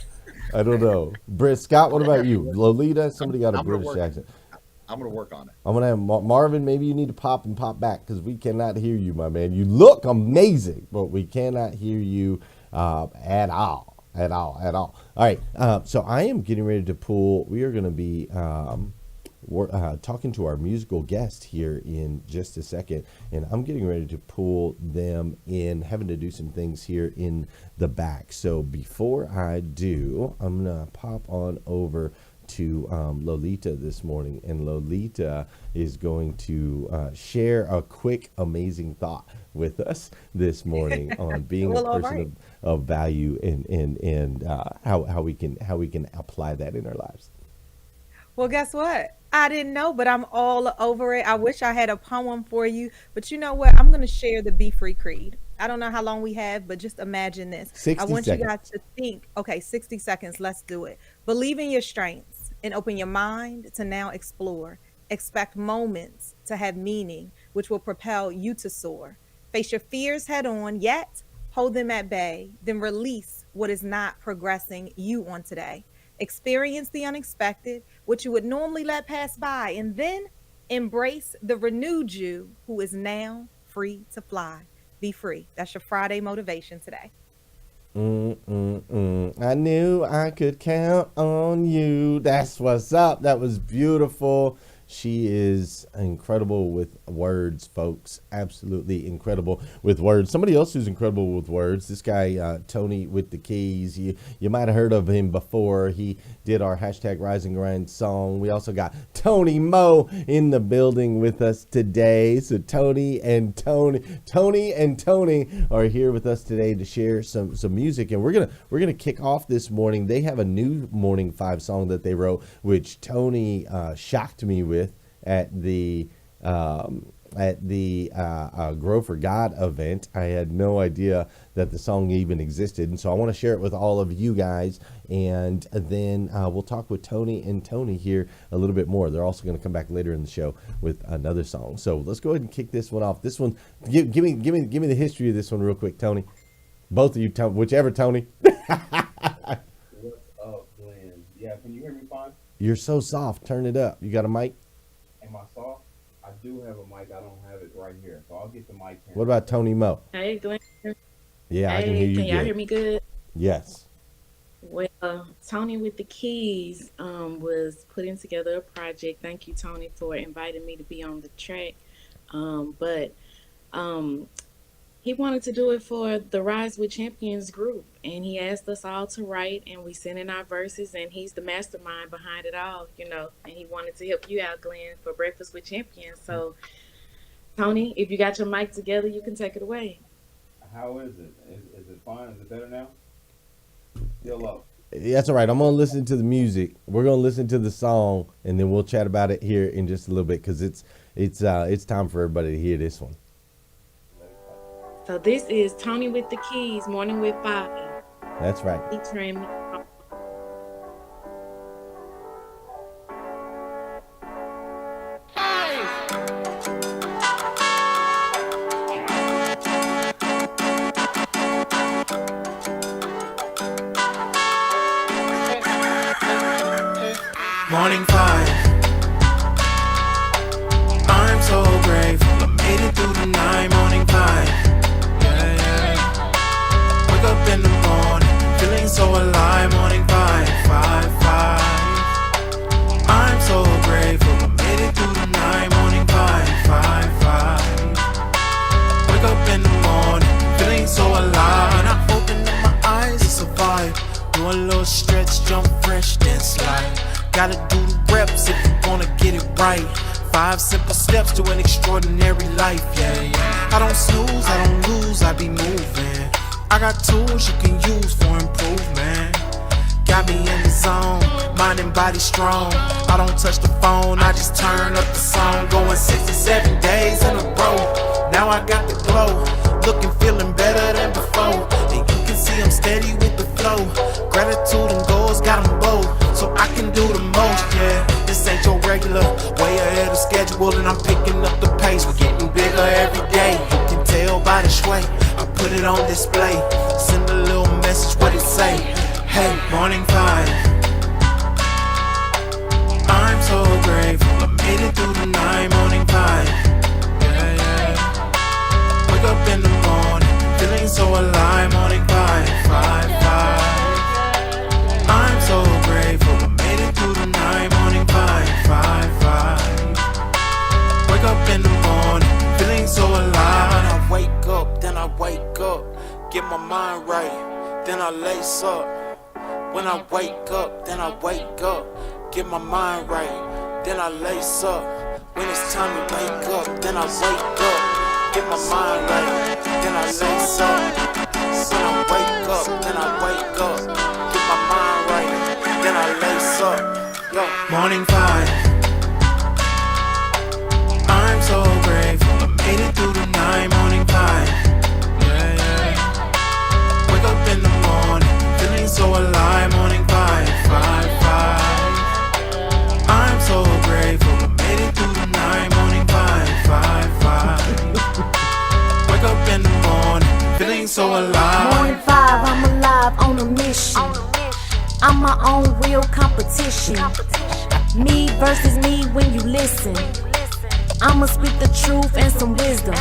Speaker 1: I don't know. Scott, what about you? Lolita, somebody got a British accent.
Speaker 5: I'm going to work on it.
Speaker 1: I'm going to have Marvin, maybe you need to pop back because we cannot hear you, my man. You look amazing, but we cannot hear you at all. All right, so I am getting ready to pull. We are going to be talking to our musical guest here in just a second, and I'm getting ready to pull them in, having to do some things here in the back. So before I do, I'm going to pop on over to Lolita this morning, and Lolita is going to share a quick, amazing thought with us this morning on being
Speaker 2: Well,
Speaker 1: a person of value and how we can apply that in our lives.
Speaker 2: Well, guess what? I didn't know, but I'm all over it. I wish I had a poem for you, but you know what? I'm going to share the Be Free Creed. I don't know how long we have, but just imagine this.
Speaker 1: 60
Speaker 2: I want
Speaker 1: seconds.
Speaker 2: you guys to think, okay, 60 seconds. Let's do it. Believe in your strengths and open your mind to now explore. Expect moments to have meaning, which will propel you to soar. Face your fears head on, yet hold them at bay. Then release what is not progressing you on today. Experience the unexpected, which you would normally let pass by, and then embrace the renewed you who is now free to fly. Be free. That's your Friday motivation today.
Speaker 1: I knew I could count on you. That's what's up. That was beautiful. She is incredible with words, folks. Absolutely incredible with words. Somebody else who's incredible with words, this guy, Tony with the keys. You might have heard of him before. He did our hashtag Rise and Grind song. We also got Tony Mo in the building with us today. So Tony and Tony are here with us today to share some music. And we're gonna kick off this morning. They have a new Morning 5 song that they wrote, which Tony shocked me with at the at the Grow for God event. I had no idea that the song even existed, and so I want to share it with all of you guys, and then we'll talk with Tony and Tony here a little bit more. They're also going to come back later in the show with another song. So let's go ahead and kick this one off. This one, give me the history of this one real quick, Tony. Both of you, whichever Tony.
Speaker 7: What's up, Glenn? Yeah, can you hear me fine?
Speaker 1: You're so soft. Turn it up. You got a mic?
Speaker 7: Am I soft? I do have a mic. I don't have it right here, so I'll get the mic.
Speaker 1: What about Tony Mo?
Speaker 8: Hey, Glenn.
Speaker 1: Yeah, I can
Speaker 8: Hey,
Speaker 1: hear you
Speaker 8: can y'all
Speaker 1: good.
Speaker 8: hear me good?
Speaker 1: Yes.
Speaker 8: Well, Tony with the Keys was putting together a project. Thank you, Tony, for inviting me to be on the track. But he wanted to do it for the Rise with Champions group, and he asked us all to write, and we sent in our verses, and he's the mastermind behind it all, and he wanted to help you out, Glenn, for Breakfast with Champions. So, Tony, if you got your mic together, you can take it away.
Speaker 7: How is it? Is it fine? Is it better now? Still low.
Speaker 1: That's all right. I'm going to listen to the music. We're going to listen to the song, and then we'll chat about it here in just a little bit, because it's time for everybody to hear this one.
Speaker 8: So this is Tony with the Keys, Morning with Bobby.
Speaker 1: That's right.
Speaker 8: Featuring me.
Speaker 9: Morning 5. I'm so grateful I made it through the night. Morning 5. Yeah, yeah. Wake up in the morning, feeling so alive. Morning 5, 5, 5. I'm so grateful I made it through the night. Morning 5, 5, 5. Wake up in the morning, feeling so alive. And I open up my eyes to survive. Do a little stretch, jump fresh, then slide. Gotta do the reps if you wanna get it right. 5 simple steps to an extraordinary life, yeah, yeah. I don't snooze, I don't lose, I be moving. I got tools you can use for improvement. Got me in the zone, mind and body strong. I don't touch the phone, I just turn up the song. Going 67 days in a row. Now I got the glow, looking, feeling better than before. And you can see I'm steady with the flow. Gratitude and goals got them both, so I can do the most, yeah. This ain't your regular, way ahead of schedule, and I'm picking up the pace. We're getting bigger every day, you can tell by the sway. I put it on display, send a little message, what it say? Hey, morning 5. I'm so grateful I made it through the night. Morning 5. Yeah, yeah. Wake up in the morning, feeling so alive. Morning 5, 5, 5. I'm so grateful I made it through the night. Morning 5, 5, 5. Wake up in the morning, feeling so alive. When I wake up, then I wake up. Get my mind right, then I lace up. When I wake up, then I wake up. Get my mind right, then I lace up. When it's time to wake up, then I wake up. Get my mind right, then I lace up. When I wake up, then I wake up. Get my mind right, then I lace up. Yo. Morning 5. I'm so grateful I made it through the night. Morning 5. Yeah, yeah. Wake up in the morning, feeling so alive. Morning 5, 5, 5. I'm so grateful I made it through the night. Morning 5, 5, 5. Wake up in the morning, feeling so alive.
Speaker 10: Morning 5, I'm alive on a mission. I'm my own real competition. Me versus me when you listen. I'ma speak the truth and some wisdom.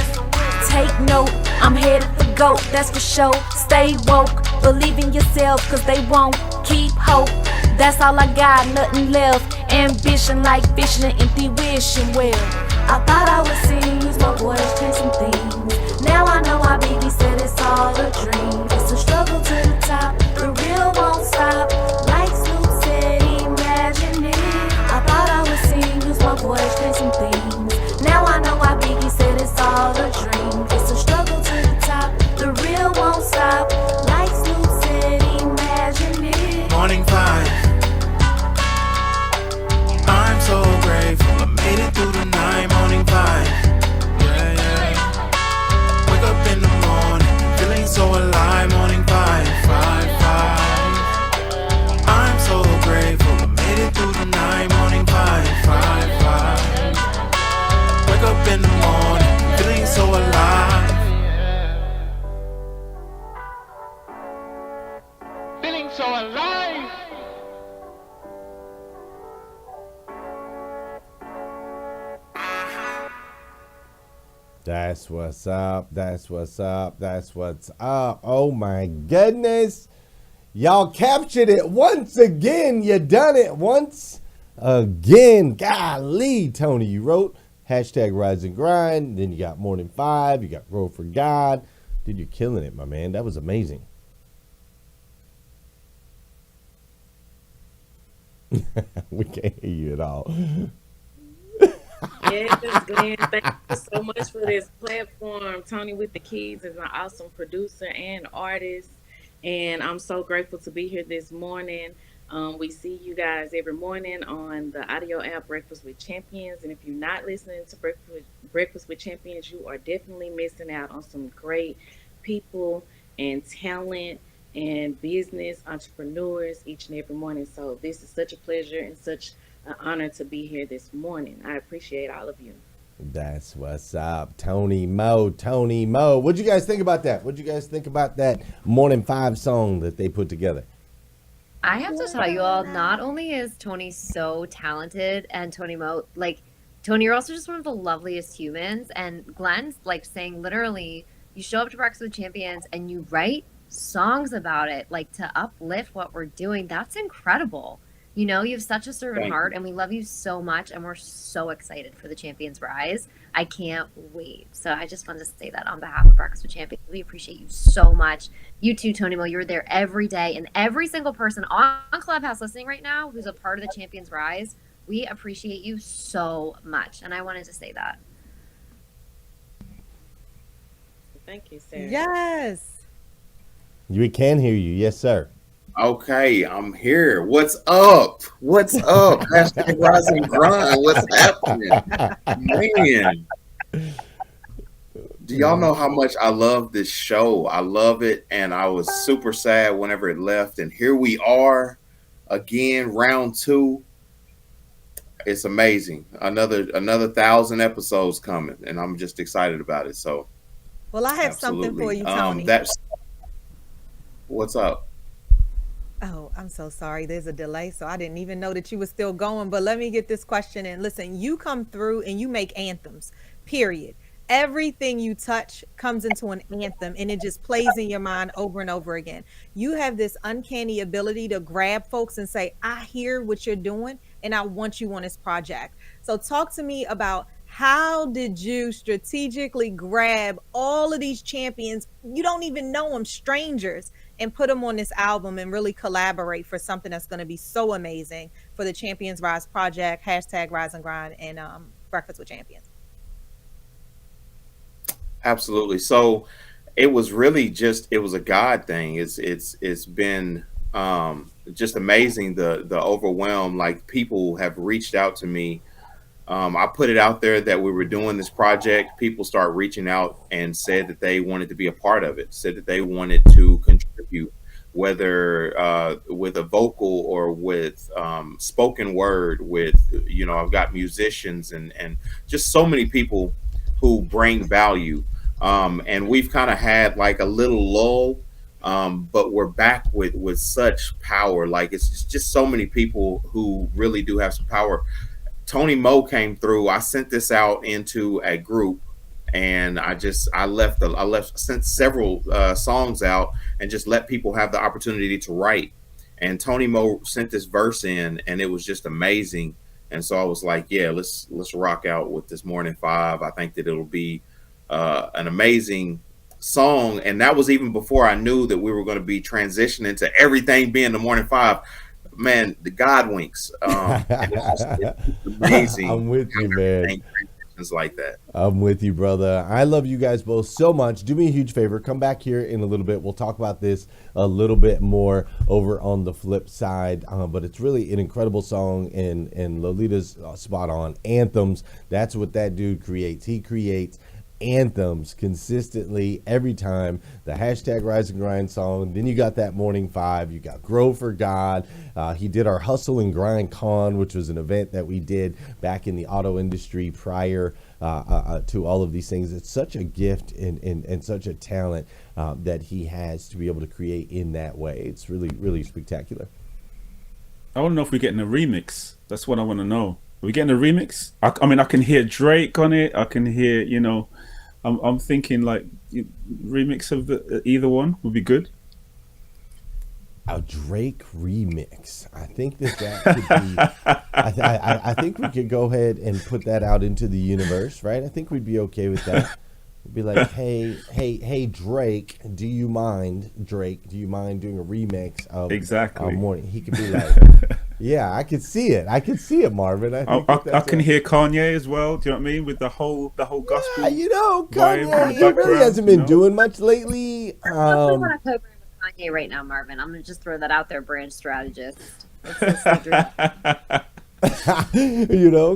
Speaker 10: Take note, I'm headed for GOAT, that's for sure. Stay woke, believe in yourself, cause they won't. Keep hope, that's all I got, nothing left. Ambition like fishing and empty wishing well. I thought I was serious, my boys chasing things. Now I know why Biggie said it's all a dream. It's a struggle to the top, the real won't stop. Like Snoop said, imagine it. I thought I was serious, my boys chasing things. Now I know why Biggie said it's all a dream. It's a struggle to the top, the real won't stop. Like Snoop said, imagine it.
Speaker 9: Morning 5. I'm so grateful I made it through the night. Morning 5.
Speaker 1: That's what's up. That's what's up. That's what's up. Oh my goodness. Y'all captured it once again. You done it once again. Golly, Tony, you wrote hashtag Rise and Grind. Then you got Morning 5. You got Grow for God. Dude, you're killing it, my man. That was amazing. We can't hear you at all.
Speaker 8: Yes, Glenn, thank you so much for this platform. Tony with the Keys is an awesome producer and artist, and I'm so grateful to be here this morning. We see you guys every morning on the audio app Breakfast with Champions, and if you're not listening to Breakfast with Champions, you are definitely missing out on some great people and talent and business entrepreneurs each and every morning. So this is such a pleasure and such an honor to be here this morning. I appreciate all of you.
Speaker 1: That's what's up. Tony Mo. Tony Mo. What'd you guys think about that? What'd you guys think about that Morning 5 song that they put together?
Speaker 4: I have to tell you all, not only is Tony so talented and Tony Mo, like, Tony, you're also just one of the loveliest humans. And Glenn's like saying literally, you show up to Breakfast with Champions and you write songs about it, like to uplift what we're doing. That's incredible. You know, you have such a servant heart, and we love you so much, and we're so excited for the Champions Rise. I can't wait. So I just wanted to say that on behalf of Breakfast with Champions. We appreciate you so much. You too, Tony Mo. You're there every day, and every single person on Clubhouse listening right now who's a part of the Champions Rise, we appreciate you so much, and I wanted to say that.
Speaker 8: Thank you, Sarah.
Speaker 2: Yes.
Speaker 1: We can hear you. Yes, sir.
Speaker 11: Okay, I'm here. What's up? What's up? Hashtag Rise and Grind. What's happening? Man. Do y'all know how much I love this show? I love it, and I was super sad whenever it left. And here we are again, round 2. It's amazing. Another 1,000 episodes coming, and I'm just excited about it. So,
Speaker 2: well, I have something for you, Tony.
Speaker 11: What's up?
Speaker 2: Oh, I'm so sorry. There's a delay, so I didn't even know that you were still going. But let me get this question in. Listen, you come through and you make anthems, period. Everything you touch comes into an anthem, and it just plays in your mind over and over again. You have this uncanny ability to grab folks and say, I hear what you're doing, and I want you on this project. So talk to me about how did you strategically grab all of these champions? You don't even know them, strangers, and put them on this album and really collaborate for something that's going to be so amazing for the Champions Rise project, hashtag Rise and Grind, and Breakfast with Champions.
Speaker 11: Absolutely. So it was really it was a God thing. It's been just amazing, the overwhelm. Like, people have reached out to me. I put it out there that we were doing this project. People start reaching out and said that they wanted to be a part of it, said that they wanted to contribute, whether with a vocal or with spoken word, with, I've got musicians and just so many people who bring value. And we've kind of had like a little lull, but we're back with such power. Like, it's just so many people who really do have some power. Tony Mo came through. I sent this out into a group, and I sent several songs out and just let people have the opportunity to write. And Tony Mo sent this verse in, and it was just amazing. And so I was like, yeah, let's rock out with this Morning 5. I think that it'll be an amazing song. And that was even before I knew that we were going to be transitioning to everything being the Morning 5. Man, the God winks. It's amazing.
Speaker 1: I'm with you, man.
Speaker 11: Like that.
Speaker 1: I'm with you, brother. I love you guys both so much. Do me a huge favor. Come back here in a little bit. We'll talk about this a little bit more over on the flip side. But it's really an incredible song, and Lolita's spot on. Anthems. That's what that dude creates. He creates anthems consistently every time. The hashtag Rise and Grind song. Then you got that Morning 5. You got Grow for God. He did our Hustle and Grind Con, which was an event that we did back in the auto industry prior to all of these things. It's such a gift and such a talent that he has to be able to create in that way. It's really, really spectacular.
Speaker 3: I want to know if we're getting a remix. That's what I want to know. Are we getting a remix? I mean, I can hear Drake on it. I can hear, I'm thinking like remix of the either one would be good.
Speaker 1: A Drake remix. I think that could be. I think we could go ahead and put that out into the universe, right? I think we'd be okay with that. We'd be like, hey, Drake, do you mind doing a remix of
Speaker 3: Exactly.
Speaker 1: Morning? He could be like, yeah, I could see it. Marvin.
Speaker 3: I can hear Kanye as well. Do you know what I mean? With the whole gospel.
Speaker 1: Yeah,
Speaker 3: vibe
Speaker 1: Kanye,
Speaker 3: in
Speaker 1: he
Speaker 3: the
Speaker 1: really hasn't been
Speaker 3: background,
Speaker 1: doing much lately.
Speaker 4: I definitely want to program with Kanye right now, Marvin. I'm gonna just throw that out there, brand strategist. Let's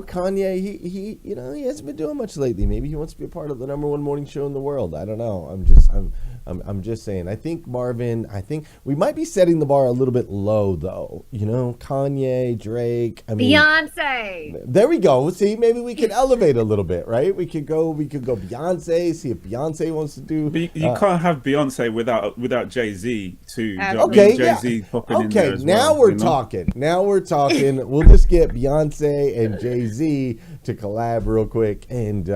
Speaker 1: Kanye, he hasn't been doing much lately. Maybe he wants to be a part of the #1 morning show in the world. I don't know. I'm just saying. I think Marvin. I think we might be setting the bar a little bit low, though. Kanye, Drake.
Speaker 4: Beyonce.
Speaker 1: There we go. See, maybe we could elevate a little bit, right? We could go Beyonce. See if Beyonce wants to do.
Speaker 3: But you can't have Beyonce without Jay-Z too.
Speaker 1: Okay,
Speaker 3: Jay-Z popping in there as
Speaker 1: now
Speaker 3: well,
Speaker 1: we're talking. Now we're talking. We'll just get Beyonce and Jay-Z to collab real quick and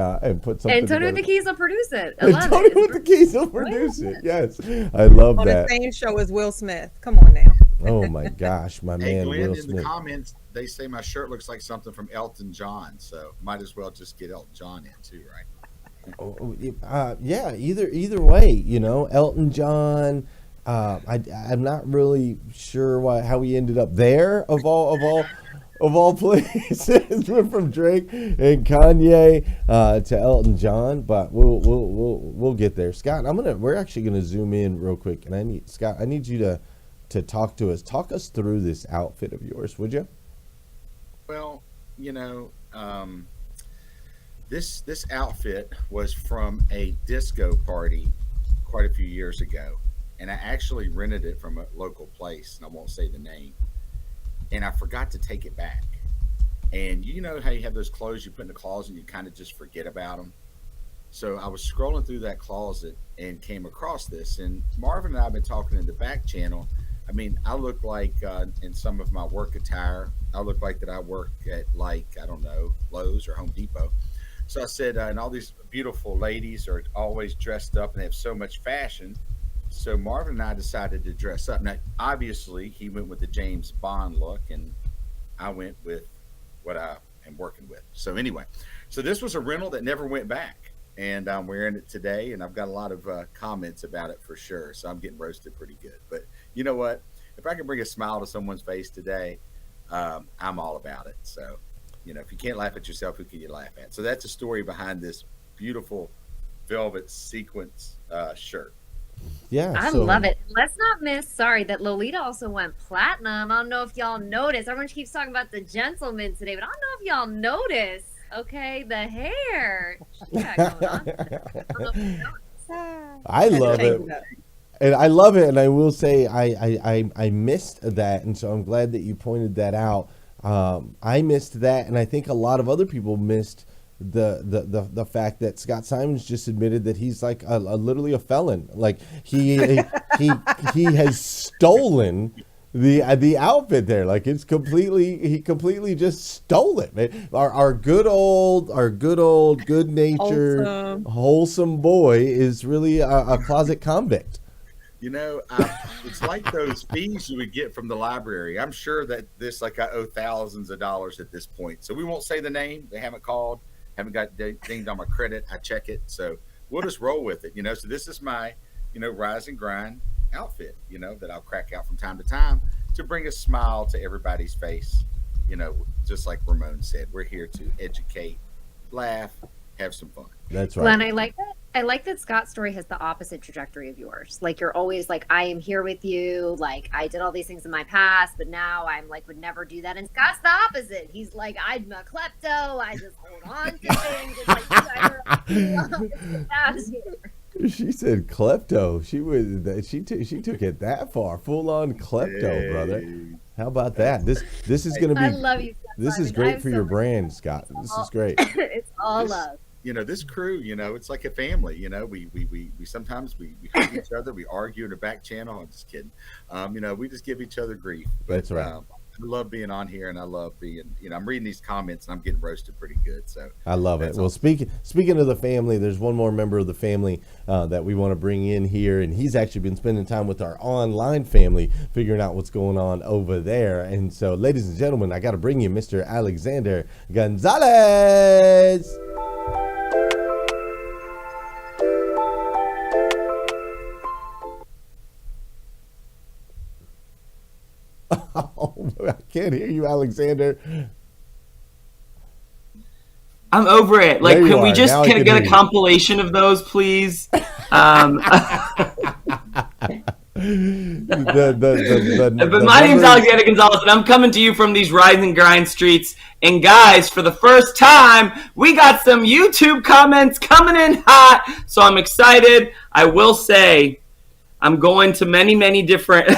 Speaker 1: put something.
Speaker 4: And Tony
Speaker 1: together.
Speaker 4: with the Keys will produce it. I
Speaker 1: And
Speaker 4: love
Speaker 1: Tony
Speaker 4: it.
Speaker 1: with the Keys will produce it. Yes, I love
Speaker 2: On
Speaker 1: that.
Speaker 2: the same show as Will Smith. Come on now.
Speaker 1: Oh my gosh, my
Speaker 5: Hey,
Speaker 1: man
Speaker 5: Glenn,
Speaker 1: Will
Speaker 5: in
Speaker 1: Smith.
Speaker 5: the comments, they say my shirt looks like something from Elton John, so might as well just get Elton John in too, right?
Speaker 1: Yeah, either way, Elton John. I'm not really sure how he ended up there of all places. We're from Drake and Kanye to Elton John, but we'll get there. Scott, we're actually gonna zoom in real quick, and I need you to talk us through this outfit of yours, would you?
Speaker 5: Well, this outfit was from a disco party quite a few years ago, and I actually rented it from a local place, and I won't say the name. And I forgot to take it back. And you know how you have those clothes you put in the closet and you kind of just forget about them. So I was scrolling through that closet and came across this. And Marvin and I have been talking in the back channel. I mean, I look like in some of my work attire, I look like that I work at Lowe's or Home Depot. So I said, and all these beautiful ladies are always dressed up and have so much fashion. So Marvin and I decided to dress up. Now, obviously, he went with the James Bond look, and I went with what I am working with. So anyway, this was a rental that never went back, and I'm wearing it today, and I've got a lot of comments about it for sure. So I'm getting roasted pretty good. But you know what? If I can bring a smile to someone's face today, I'm all about it. So, if you can't laugh at yourself, who can you laugh at? So that's the story behind this beautiful velvet sequence shirt.
Speaker 1: Yeah,
Speaker 4: I love it. Let's not miss, that Lolita also went platinum. I don't know if y'all noticed. Everyone keeps talking about the gentleman today, but I don't know if y'all noticed. Okay, the hair. She got going on. I don't know if you noticed.
Speaker 1: I love it. And I love it, and I will say I missed that, and so I'm glad that you pointed that out. I missed that, and I think a lot of other people missed the fact that Scott Simons just admitted that he's like literally a felon. Like he has stolen the outfit there. Like he completely just stole it. Man. Our good old good natured wholesome boy is really a closet convict.
Speaker 5: It's like those fees you would get from the library. I'm sure that I owe thousands of dollars at this point. So we won't say the name. They haven't called, haven't got dinged on my credit. I check it. So we'll just roll with it. So this is my, rise and grind outfit, that I'll crack out from time to time to bring a smile to everybody's face. Just like Ramon said, we're here to educate, laugh, have some fun.
Speaker 1: That's right.
Speaker 4: Glenn, I like that. I like that Scott's story has the opposite trajectory of yours. Like you're always like, I am here with you. Like I did all these things in my past, but now I'm like would never do that. And Scott's the opposite. He's like, I'm a klepto. I just hold on to things. It's like you guys are
Speaker 1: She said klepto. She took it that far. Full on klepto, brother. How about that? This is going to be.
Speaker 4: I love you, Scott.
Speaker 1: This is great for your brand, Scott. This is great.
Speaker 4: It's all love.
Speaker 5: This crew, it's like a family. We sometimes we hurt each other. We argue in the back channel. I'm just kidding. We just give each other grief.
Speaker 1: That's right.
Speaker 5: love being on here, and I love being, I'm reading these comments and I'm getting roasted pretty good. So
Speaker 1: I love it. Well, speaking of the family, there's one more member of the family that we want to bring in here, and he's actually been spending time with our online family, figuring out what's going on over there. And so, ladies and gentlemen, I got to bring you Mr. Alexander Gonzalez. Oh, I can't hear you, Alexander.
Speaker 12: I'm over it. Like, can we just
Speaker 1: can
Speaker 12: get a compilation of those, please?
Speaker 1: But
Speaker 12: my name's Alexander Gonzalez, and I'm coming to you from these Rise and Grind streets. And guys, for the first time, we got some YouTube comments coming in hot. So I'm excited. I will say, I'm going to many different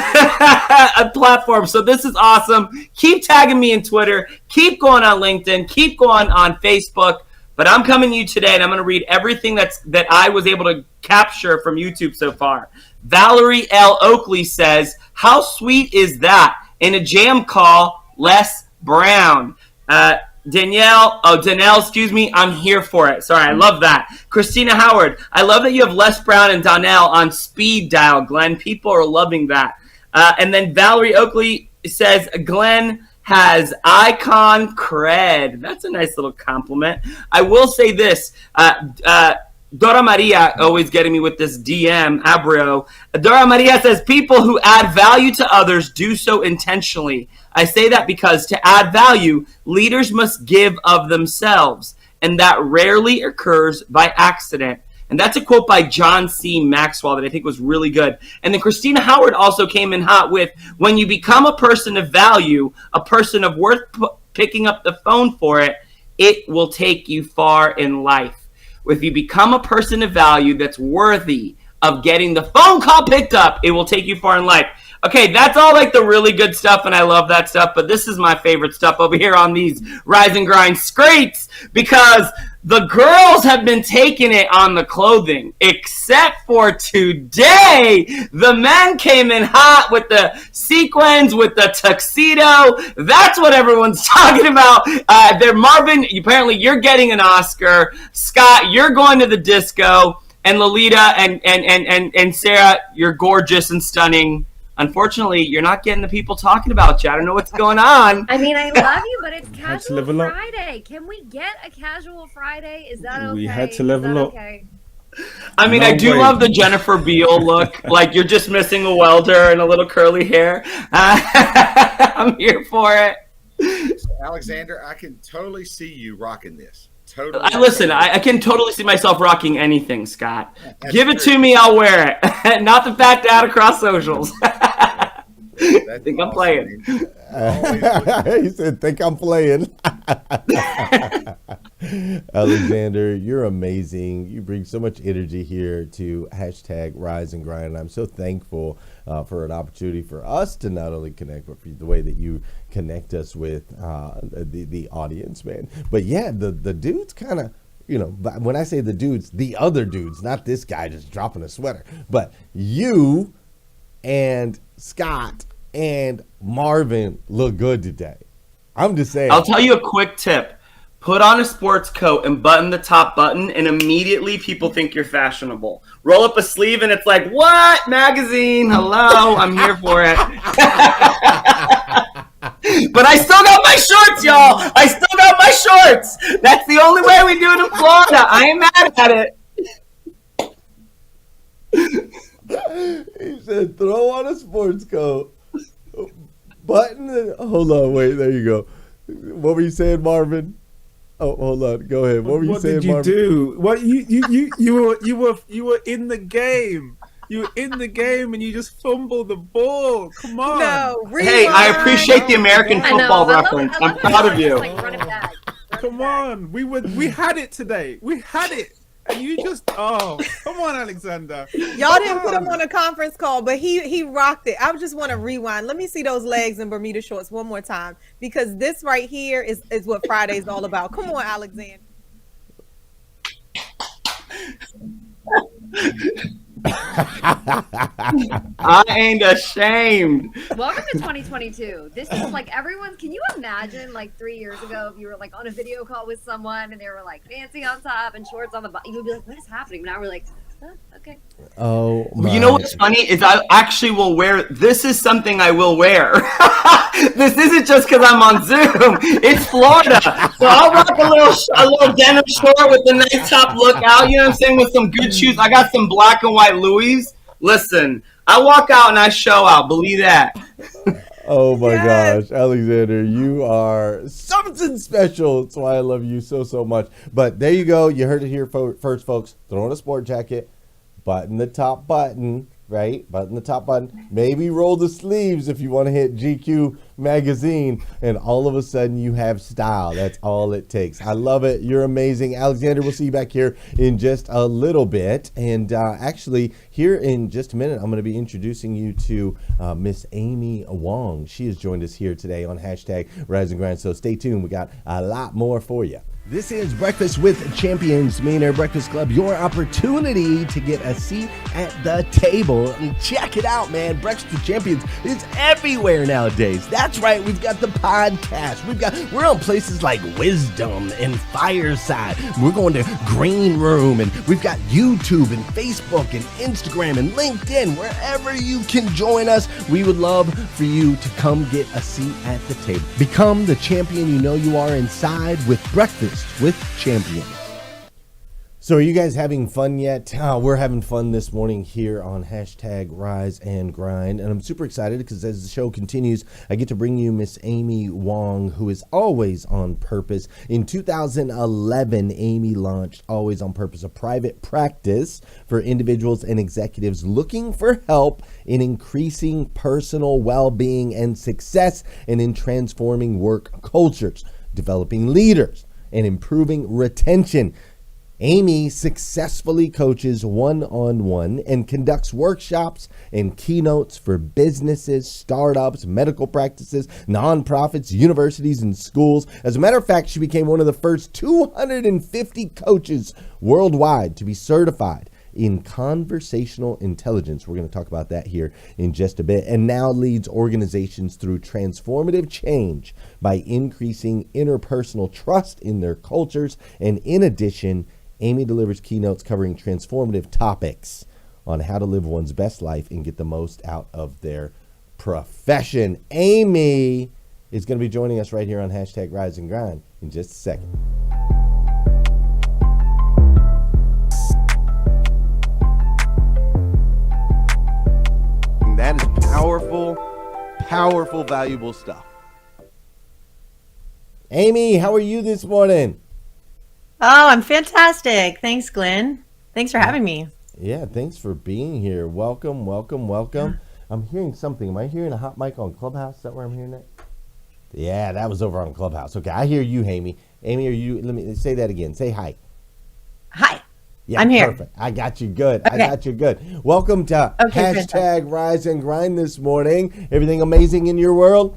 Speaker 12: platforms. So this is awesome. Keep tagging me in Twitter. Keep going on LinkedIn. Keep going on Facebook. But I'm coming to you today, and I'm going to read everything that I was able to capture from YouTube so far. Valerie L. Oakley says, how sweet is that? In a jam call, Les Brown. Danielle, excuse me, I'm here for it. Sorry, I love that. Christina Howard, I love that you have Les Brown and Donnell on speed dial, Glenn. People are loving that. And then Valerie Oakley says, Glenn has icon cred. That's a nice little compliment. I will say this. Dora Maria, always getting me with this DM, Abrio. Dora Maria says, people who add value to others do so intentionally. I say that because to add value, leaders must give of themselves, and that rarely occurs by accident. And that's a quote by John C. Maxwell that I think was really good. And then Christina Howard also came in hot with, when you become a person of value, a person of worth picking up the phone for it, it will take you far in life. If you become a person of value that's worthy of getting the phone call picked up, it will take you far in life. Okay, that's all like the really good stuff, and I love that stuff, but this is my favorite stuff over here on these Rise and Grind streets, because the girls have been taking it on the clothing, except for today. The men came in hot with the sequins, with the tuxedo. That's what everyone's talking about. They're Marvin, apparently you're getting an Oscar. Scott, you're going to the disco. And Lolita and Sarah, you're gorgeous and stunning. Unfortunately, you're not getting the people talking about you. I don't know what's going on.
Speaker 4: I mean, I love you, but it's casual Friday. Can we get a casual Friday? Is that okay?
Speaker 3: We had to level up.
Speaker 4: Okay?
Speaker 12: I mean, I do love the Jennifer Beal look. Like, you're just missing a welder and a little curly hair. I'm here for it.
Speaker 5: So, Alexander, I can totally see you rocking this. Totally.
Speaker 12: I can totally see myself rocking anything, Scott. Give it to me, I'll wear it. Not the fact out across socials. I think I'm playing.
Speaker 1: He said, think I'm playing. Alexander, you're amazing. You bring so much energy here to hashtag Rise and Grind. And I'm so thankful for an opportunity for us to not only connect, but for the way that you connect us with the audience, man. But yeah, the dudes kind of, when I say the dudes, the other dudes, not this guy just dropping a sweater, but you and Scott and Marvin look good today. I'm just saying.
Speaker 12: I'll tell you a quick tip. Put on a sports coat and button the top button, and immediately people think you're fashionable. Roll up a sleeve, and it's like, what? Magazine? Hello, I'm here for it. But I still got my shorts, y'all. I still got my shorts. That's the only way we do it in Florida. I ain't mad
Speaker 1: at it. He said, throw on a sports coat. Button it. Hold on, wait, there you go. What were you saying, Marvin? Oh, hold on. Go ahead. What were you saying, Marvin?
Speaker 13: What did you do? What you were in the game. You were in the game and you just fumbled the ball. Come on.
Speaker 2: No,
Speaker 12: hey, I appreciate the American football reference. I'm proud of you.
Speaker 13: Come on. We had it today. We had it. And you just, come on, Alexander.
Speaker 2: Y'all didn't put him on a conference call, but he rocked it. I just want to rewind. Let me see those legs in Bermuda shorts one more time, because this right here is what Friday's all about. Come on, Alexander.
Speaker 12: I ain't ashamed.
Speaker 4: Welcome to 2022. This is like everyone. Can you imagine like 3 years ago if you were like on a video call with someone and they were like fancy on top and shorts on the bottom? You would be like, "What is happening?" Now we're like, "Okay."
Speaker 1: Oh, my.
Speaker 12: You know what's funny is I actually will wear. This is something I will wear. This isn't just because I'm on Zoom. It's Florida, so I'll rock a little denim short with a nice top look out. You know what I'm saying? With some good shoes. I got some black and white Louis. Listen, I walk out and I show out. Believe that.
Speaker 1: Oh my gosh, Alexander, you are something special. That's why I love you so, so much. But there you go. You heard it here first, folks. Throw on a sport jacket, button the top button, right? Button the top button. Maybe roll the sleeves if you want to hit GQ magazine, and all of a sudden you have style. That's all it takes. I love it. You're amazing. Alexander, we'll see you back here in just a little bit. And actually, here in just a minute, I'm going to be introducing you to Miss Amy Wong. She has joined us here today on hashtag Rise and Grind. So stay tuned. We got a lot more for you. This is Breakfast with Champions, Millionaire Breakfast Club, your opportunity to get a seat at the table. And check it out, man. Breakfast with Champions is everywhere nowadays. That's right. We've got the podcast. We're on places like Wisdom and Fireside. We're going to Green Room, and we've got YouTube and Facebook and Instagram and LinkedIn. Wherever you can join us, we would love for you to come get a seat at the table. Become the champion you know you are inside with Breakfast with Champions. So are you guys having fun yet? We're having fun this morning here on hashtag Rise and Grind. And I'm super excited because as the show continues, I get to bring you Miss Amy Wong, who is always on purpose. In 2011, Amy launched Always on Purpose, a private practice for individuals and executives looking for help in increasing personal well-being and success, and in transforming work cultures, developing leaders, and improving retention. Amy successfully coaches one-on-one and conducts workshops and keynotes for businesses, startups, medical practices, nonprofits, universities, and schools. As a matter of fact, she became one of the first 250 coaches worldwide to be certified in conversational intelligence. We're going to talk about that here in just a bit. And now leads organizations through transformative change by increasing interpersonal trust in their cultures. And in addition, Amy delivers keynotes covering transformative topics on how to live one's best life and get the most out of their profession. Amy is going to be joining us right here on hashtag Rise and Grind in just a second. That is powerful, valuable stuff. Amy, how are you this morning?
Speaker 14: Oh, I'm fantastic. Thanks, Glenn. Thanks for having me.
Speaker 1: Yeah, thanks for being here. Welcome. I'm hearing something. Am I hearing a hot mic on Clubhouse? Is that where I'm hearing it? Yeah, that was over on Clubhouse. Okay, I hear you, Amy. Amy, are you? Let me say that again. Say hi.
Speaker 14: Hi.
Speaker 1: Yeah,
Speaker 14: I'm here.
Speaker 1: Perfect. I got you good.
Speaker 14: Okay.
Speaker 1: Welcome to hashtag Rise and Grind this morning. Everything amazing in your world?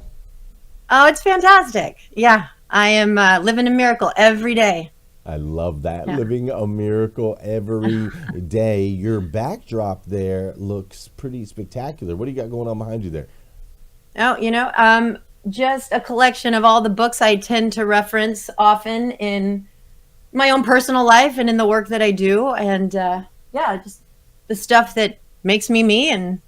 Speaker 14: Oh, it's fantastic. Yeah, I am living a miracle every day.
Speaker 1: I love that. Yeah. Living a miracle every day. Your backdrop there looks pretty spectacular. What do you got going on behind you there?
Speaker 14: Oh, just a collection of all the books I tend to reference often in my own personal life and in the work that I do. And just the stuff that makes me me, and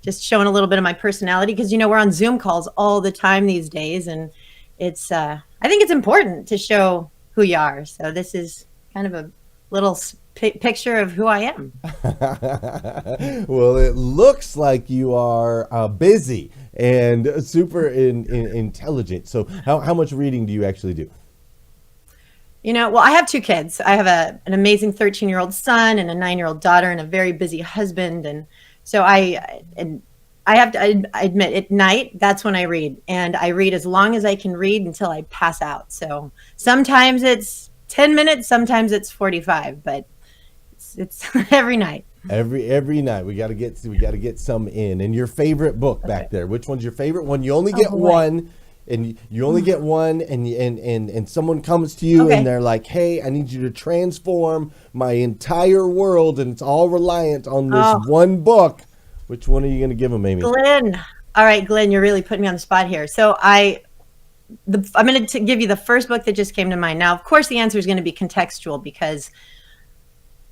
Speaker 14: just showing a little bit of my personality, because, we're on Zoom calls all the time these days. And it's, I think it's important to show who you are. So this is kind of a little picture of who I am.
Speaker 1: Well, it looks like you are busy and super intelligent. So how much reading do you actually do?
Speaker 14: Well, I have two kids. I have an amazing 13-year-old son and a 9-year-old daughter and a very busy husband. And so I have to admit, at night, that's when I read. And I read as long as I can read until I pass out. So sometimes it's 10 minutes, sometimes it's 45, but it's every night.
Speaker 1: Every night we got to get some in. And your favorite book back there, which one's your favorite one? You only get one. and you only get one, and someone comes to you
Speaker 14: Okay.
Speaker 1: and they're like, hey, I need you to transform my entire world, and it's all reliant on this
Speaker 14: Oh.
Speaker 1: one book. Which one are you going to give them, Amy?
Speaker 14: Glenn. All right, Glenn, you're really putting me on the spot here. So I'm going to give you the first book that just came to mind. Now, of course, the answer is going to be contextual because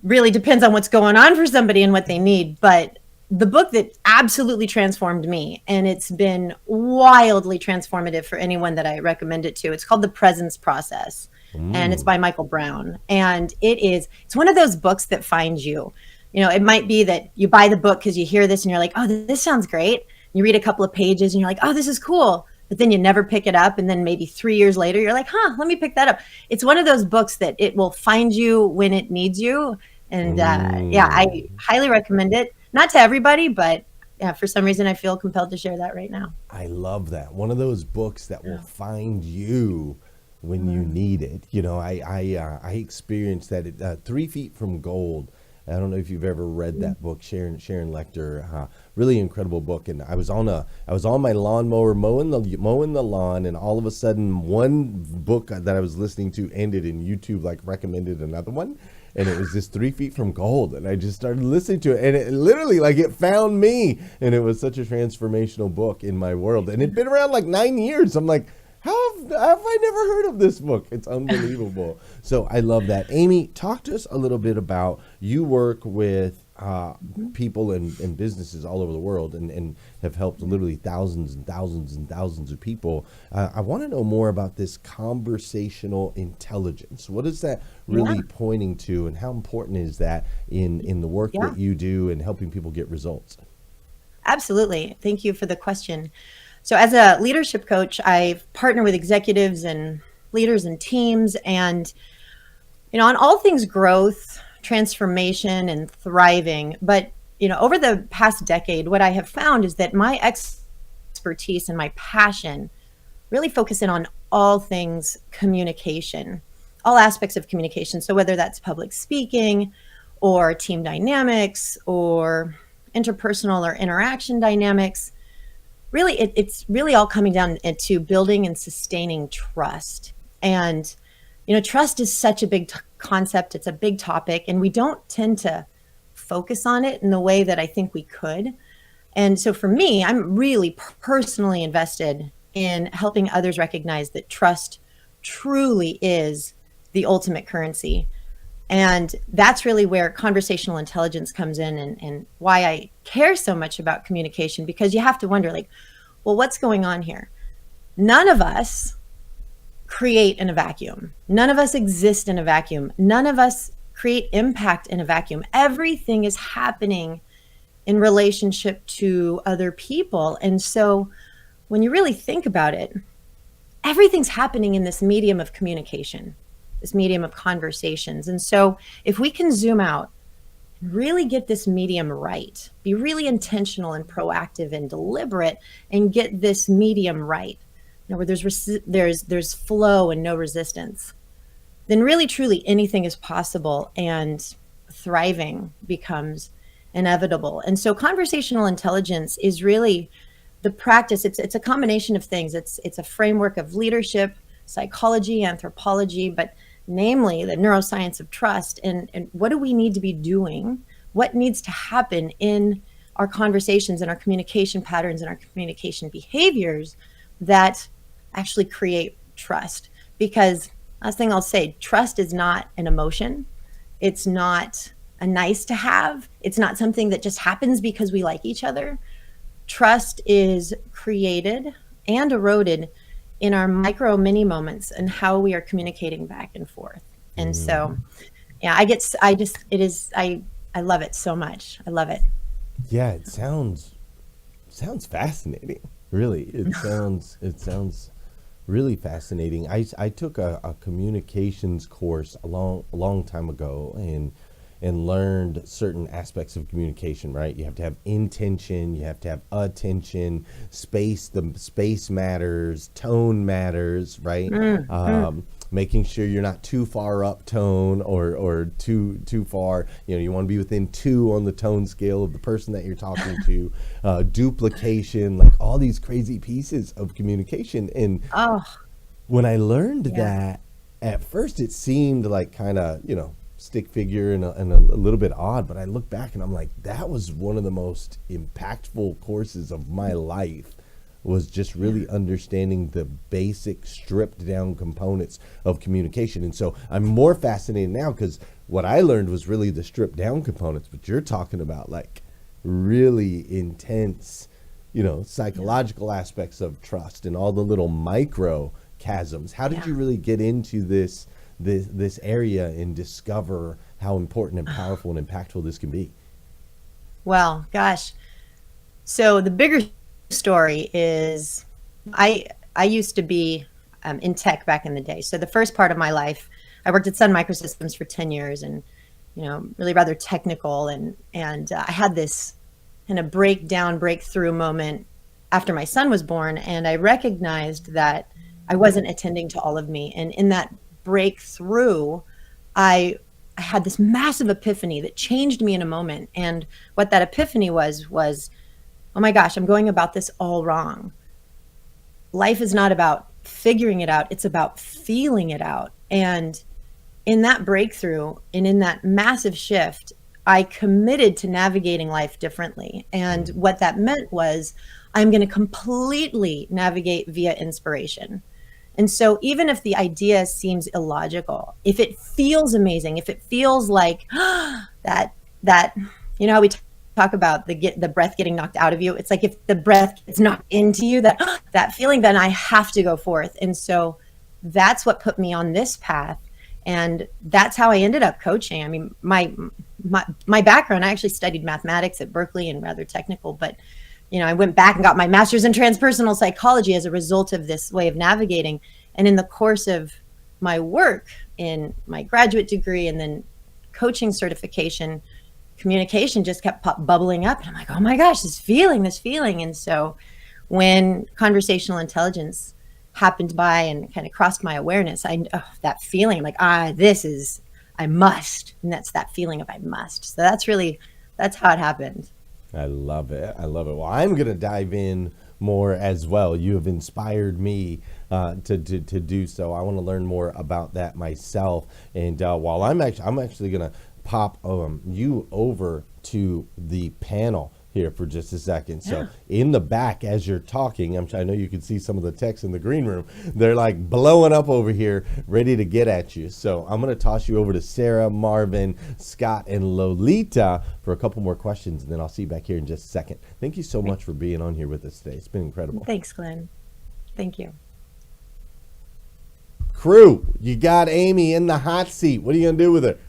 Speaker 14: really depends on what's going on for somebody and what they need. But the book that absolutely transformed me, and it's been wildly transformative for anyone that I recommend it to, it's called The Presence Process. And it's by Michael Brown. And it's one of those books that finds you. You know, it might be that you buy the book because you hear this and you're like, oh, this sounds great. You read a couple of pages and you're like, oh, this is cool. But then you never pick it up. And then maybe 3 years later, you're like, let me pick that up. It's one of those books that it will find you when it needs you. And yeah, I highly recommend it. Not to everybody, but yeah, for some reason, I feel compelled to share that right now.
Speaker 1: I love that. One of those books that will find you when you need it. You know, I experienced that at 3 Feet from Gold. I don't know if you've ever read that book, Sharon Lecter. Really incredible book. And I was on my lawnmower mowing the lawn, and all of a sudden, one book that I was listening to ended, and YouTube like recommended another one, and it was this 3 Feet from Gold, and I just started listening to it, and it literally like it found me, and it was such a transformational book in my world, and it'd been around like 9 years. I'm like, How have I never heard of this book? It's unbelievable. So I love that. Amy, talk to us a little bit about, you work with people and businesses all over the world and have helped literally thousands and thousands and thousands of people. I want to know more about this conversational intelligence. What is that really pointing to, and how important is that in the work that you do and helping people get results?
Speaker 14: Absolutely. Thank you for the question. So as a leadership coach, I partner with executives and leaders and teams, and, you know, on all things growth, transformation, and thriving. But, you know, over the past decade, what I have found is that my expertise and my passion really focus in on all things communication, all aspects of communication. So whether that's public speaking or team dynamics or interpersonal or interaction dynamics, really, it's really all coming down to building and sustaining trust. And, you know, trust is such a big concept. It's a big topic, and we don't tend to focus on it in the way that I think we could. And so for me, I'm really personally invested in helping others recognize that trust truly is the ultimate currency. And that's really where conversational intelligence comes in, and why I care so much about communication, because you have to wonder, like, well, what's going on here? None of us create in a vacuum. None of us exist in a vacuum. None of us create impact in a vacuum. Everything is happening in relationship to other people. And so when you really think about it, everything's happening in this medium of communication, this medium of conversations. And so if we can zoom out and really get this medium right, be really intentional and proactive and deliberate, and get this medium right, you know, where there's flow and no resistance, then really truly anything is possible, and thriving becomes inevitable. And so conversational intelligence is really the practice. It's a combination of things. It's a framework of leadership, psychology, anthropology, but namely the neuroscience of trust. And what do we need to be doing? What needs to happen in our conversations and our communication patterns and our communication behaviors that actually create trust? Because last thing I'll say, trust is not an emotion. It's not a nice to have. It's not something that just happens because we like each other. Trust is created and eroded in our micro mini moments and how we are communicating back and forth. And so, yeah, I love it so much. I love it.
Speaker 1: Yeah, it sounds fascinating. Really, it sounds really fascinating. I took a communications course a long time ago, and and learned certain aspects of communication, right? You have to have intention, you have to have attention, space, the space matters, tone matters, right? Making sure you're not too far up tone or too far. You want to be within 2 on the tone scale of the person that you're talking to. Duplication, like all these crazy pieces of communication. And when I learned that, at first it seemed like kind of, stick figure and a little bit odd, but I look back and I'm like, that was one of the most impactful courses of my life, was just really understanding the basic stripped down components of communication. And so I'm more fascinated now because what I learned was really the stripped down components, but you're talking about like really intense, psychological aspects of trust and all the little micro chasms. How did you really get into this area and discover how important and powerful and impactful this can be?
Speaker 14: Well, gosh. So the bigger story is I used to be in tech back in the day. So the first part of my life, I worked at Sun Microsystems for 10 years and, really rather technical. And I had this kind of breakthrough moment after my son was born. And I recognized that I wasn't attending to all of me. And in that breakthrough, I had this massive epiphany that changed me in a moment. And what that epiphany was, oh my gosh, I'm going about this all wrong. Life is not about figuring it out. It's about feeling it out. And in that breakthrough and in that massive shift, I committed to navigating life differently. And what that meant was I'm going to completely navigate via inspiration. And so even if the idea seems illogical, if it feels amazing, if it feels like that, how we talk about the breath getting knocked out of you, it's like if the breath gets knocked into you, that feeling, then I have to go forth. And so that's what put me on this path. And that's how I ended up coaching. I mean, my background, I actually studied mathematics at Berkeley and rather technical, but I went back and got my master's in transpersonal psychology as a result of this way of navigating. And in the course of my work in my graduate degree and then coaching certification, communication just kept bubbling up. And I'm like, oh my gosh, this feeling. And so when conversational intelligence happened by and kind of crossed my awareness, that feeling like, I must. And that's that feeling of I must. So that's how it happened.
Speaker 1: I love it. Well, I'm going to dive in more as well. You have inspired me to do so. I want to learn more about that myself. And while I'm actually going to pop you over to the panel here for just a second. So in the back, as you're talking, I know you can see some of the text in the green room. They're like blowing up over here, ready to get at you. So I'm going to toss you over to Sara, Marvin, Scott, and Lolita for a couple more questions, and then I'll see you back here in just a second. Thank you so much for being on here with us today. It's been incredible.
Speaker 14: Thanks, Glenn. Thank you.
Speaker 1: Crew, you got Amy in the hot seat. What are you going to do with her?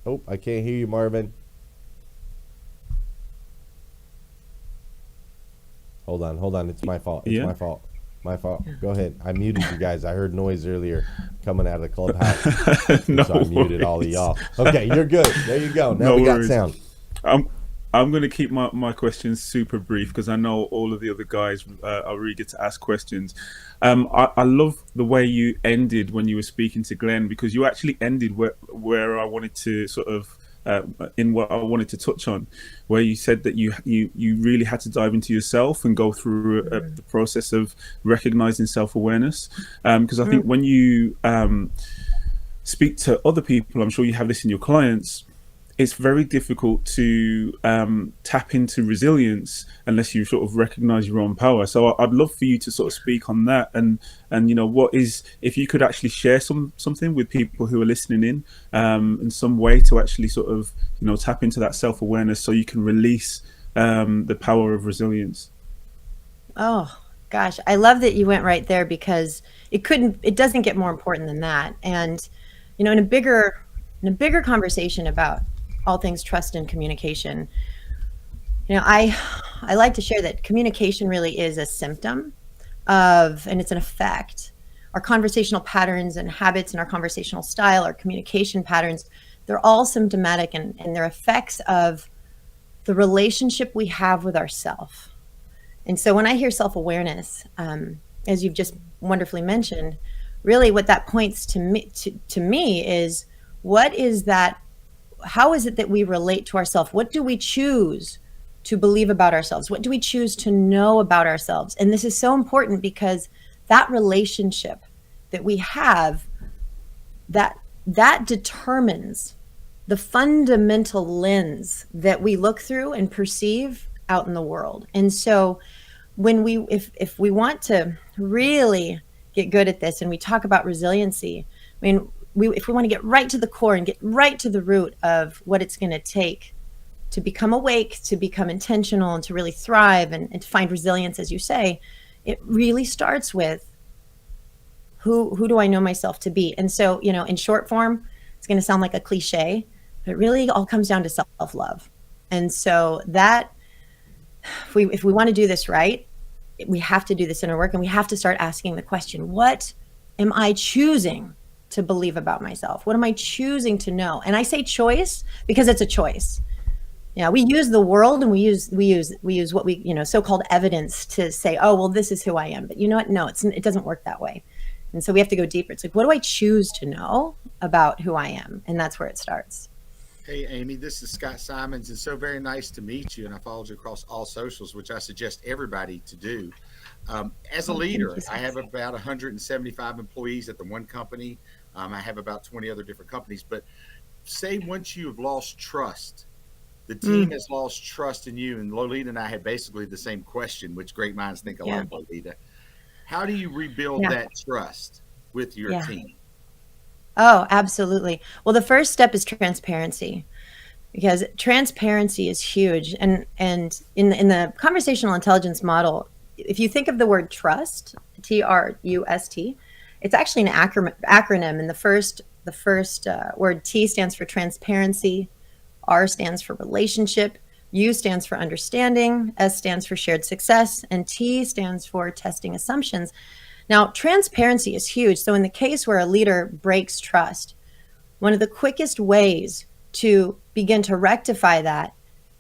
Speaker 1: Oh, I can't hear you, Marvin. Hold on. It's my fault. My fault. Go ahead. I muted you guys. I heard noise earlier coming out of the clubhouse.
Speaker 13: No
Speaker 1: so I muted all of y'all. Okay, you're good. There you go. Now we got sound.
Speaker 13: I'm going to keep my questions super brief because I know all of the other guys are eager to ask questions. I love the way you ended when you were speaking to Glenn, because you actually ended where I wanted to sort of in what I wanted to touch on, where you said that you really had to dive into yourself and go through the process of recognizing self-awareness. Because I think when you speak to other people, I'm sure you have this in your clients, it's very difficult to tap into resilience unless you sort of recognize your own power. So I'd love for you to sort of speak on that, and what is, if you could actually share something with people who are listening in some way to actually sort of tap into that self-awareness so you can release the power of resilience.
Speaker 14: Oh gosh, I love that you went right there, because it doesn't get more important than that. And in a bigger conversation about all things trust and communication, I like to share that communication really is a symptom of, and it's an effect our conversational patterns and habits and our conversational style, our communication patterns, they're all symptomatic and they're effects of the relationship we have with ourself. And so when I hear self-awareness, as you've just wonderfully mentioned, really what that points to me is, what is that? How is it that we relate to ourselves? What do we choose to believe about ourselves? What do we choose to know about ourselves? And this is so important because that relationship that we have, that determines the fundamental lens that we look through and perceive out in the world. And so when if we want to really get good at this and we talk about resiliency, I mean, if we want to get right to the core and get right to the root of what it's going to take to become awake, to become intentional, and to really thrive and to find resilience, as you say, it really starts with who do I know myself to be? And so, in short form, it's going to sound like a cliche, but it really all comes down to self-love. And so that if we want to do this right, we have to do this inner work, and we have to start asking the question, what am I choosing to believe about myself? What am I choosing to know? And I say choice because it's a choice. We use the world and we use what we, so-called evidence to say, oh, well, this is who I am. But you know what? No, it doesn't work that way. And so we have to go deeper. It's like, what do I choose to know about who I am? And that's where it starts.
Speaker 15: Hey, Amy, this is Scott Simons. It's so very nice to meet you. And I followed you across all socials, which I suggest everybody to do. As a leader, I have about 175 employees at the one company. I have about 20 other different companies. But say once you have lost trust, the team has lost trust in you. And Lolita and I had basically the same question, which great minds think alike, Lolita. How do you rebuild that trust with your team?
Speaker 14: Oh, absolutely. Well, the first step is transparency, because transparency is huge. And in the conversational intelligence model, if you think of the word trust, Trust, it's actually an acronym. And the first word T stands for transparency, R stands for relationship, U stands for understanding, S stands for shared success, and T stands for testing assumptions. Now, transparency is huge. So in the case where a leader breaks trust, one of the quickest ways to begin to rectify that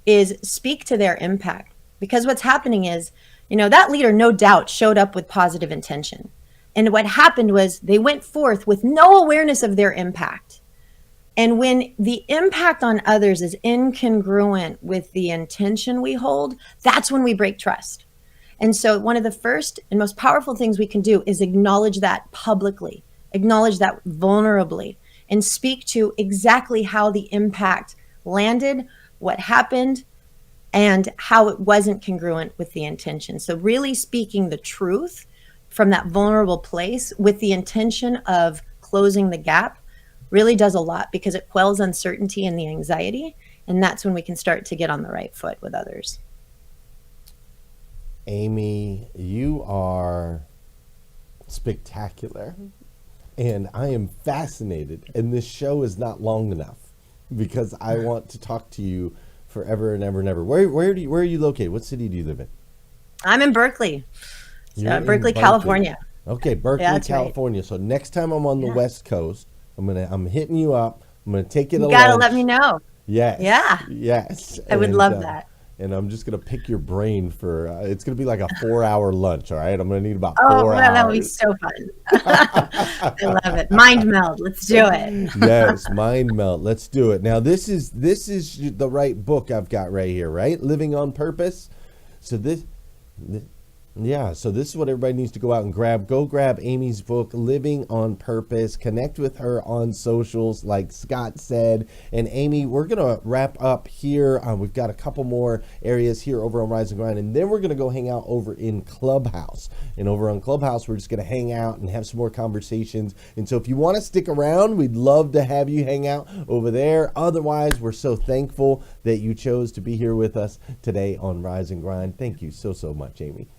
Speaker 14: is speak to their impact. Because what's happening is, that leader no doubt showed up with positive intention. And what happened was they went forth with no awareness of their impact. And when the impact on others is incongruent with the intention we hold, that's when we break trust. And so one of the first and most powerful things we can do is acknowledge that publicly, acknowledge that vulnerably, and speak to exactly how the impact landed, what happened, and how it wasn't congruent with the intention. So really speaking the truth from that vulnerable place with the intention of closing the gap really does a lot, because it quells uncertainty and the anxiety. And that's when we can start to get on the right foot with others.
Speaker 1: Amy, you are spectacular, and I am fascinated, and this show is not long enough because I want to talk to you forever and ever and ever. Where are you located? What city do you live in?
Speaker 14: I'm in Berkeley. Berkeley, California.
Speaker 1: Okay, Berkeley, California. Right. So next time I'm on the West Coast, I'm hitting you up. I'm gonna take you to lunch.
Speaker 14: You gotta let me know.
Speaker 1: Yes.
Speaker 14: Yeah.
Speaker 1: Yes.
Speaker 14: I would love that.
Speaker 1: And I'm just going to pick your brain for, it's going to be like a 4-hour lunch, all right? I'm going to need about 4 hours. Oh,
Speaker 14: that would be so fun. I love it. Mind meld. Let's do it.
Speaker 1: Yes, mind meld. Let's do it. Now, this is the right book I've got right here, right? Living on Purpose. So this is what everybody needs to go out and grab. Go grab Amy's book, Living on Purpose. Connect with her on socials, like Scott said. And Amy, we're going to wrap up here. We've got a couple more areas here over on Rise and Grind. And then we're going to go hang out over in Clubhouse. And over on Clubhouse, we're just going to hang out and have some more conversations. And so if you want to stick around, we'd love to have you hang out over there. Otherwise, we're so thankful that you chose to be here with us today on Rise and Grind. Thank you so much, Amy.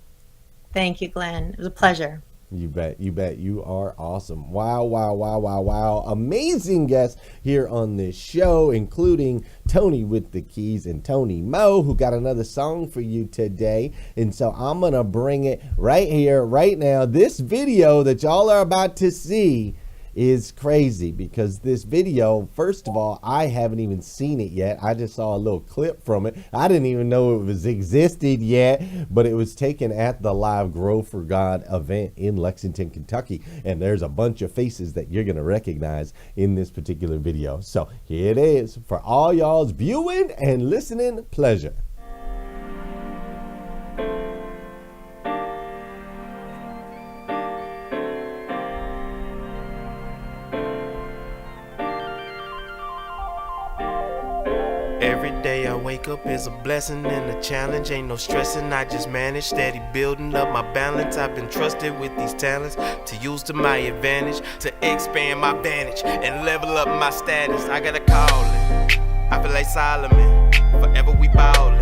Speaker 14: Thank you, Glenn. It was a pleasure.
Speaker 1: You bet. You bet. You are awesome. Wow, wow, wow, wow, wow. Amazing guests here on this show, including Tony with the keys and Tony Mo, who got another song for you today. And so I'm going to bring it right here, right now. This video that y'all are about to see is crazy because this video, first of all, I haven't even seen it yet. I just saw a little clip from it. I didn't even know it was existed yet, but it was taken at the live Grow for God event in Lexington, Kentucky. And there's a bunch of faces that you're going to recognize in this particular video. So here it is for all y'all's viewing and listening pleasure.
Speaker 9: Every day I wake up is a blessing and a challenge. Ain't no stressing, I just manage. Steady building up my balance. I've been trusted with these talents to use to my advantage, to expand my vantage and level up my status. I got a calling, I feel like Solomon. Forever we ballin',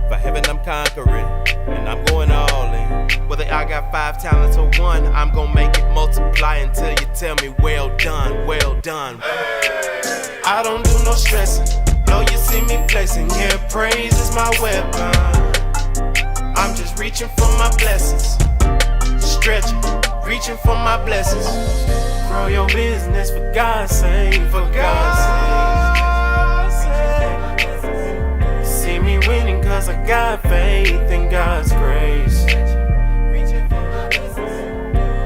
Speaker 9: for heaven I'm conquering, and I'm going all in. Whether I got 5 talents or 1, I'm gonna make it multiply until you tell me well done, well done. I don't do no stressing. Know you see me flexing, yeah, praise is my weapon. I'm just reaching for my blessings, stretching, reaching for my blessings. Grow your business for God's sake, for God's sake. See me winning cause I got faith in God's grace.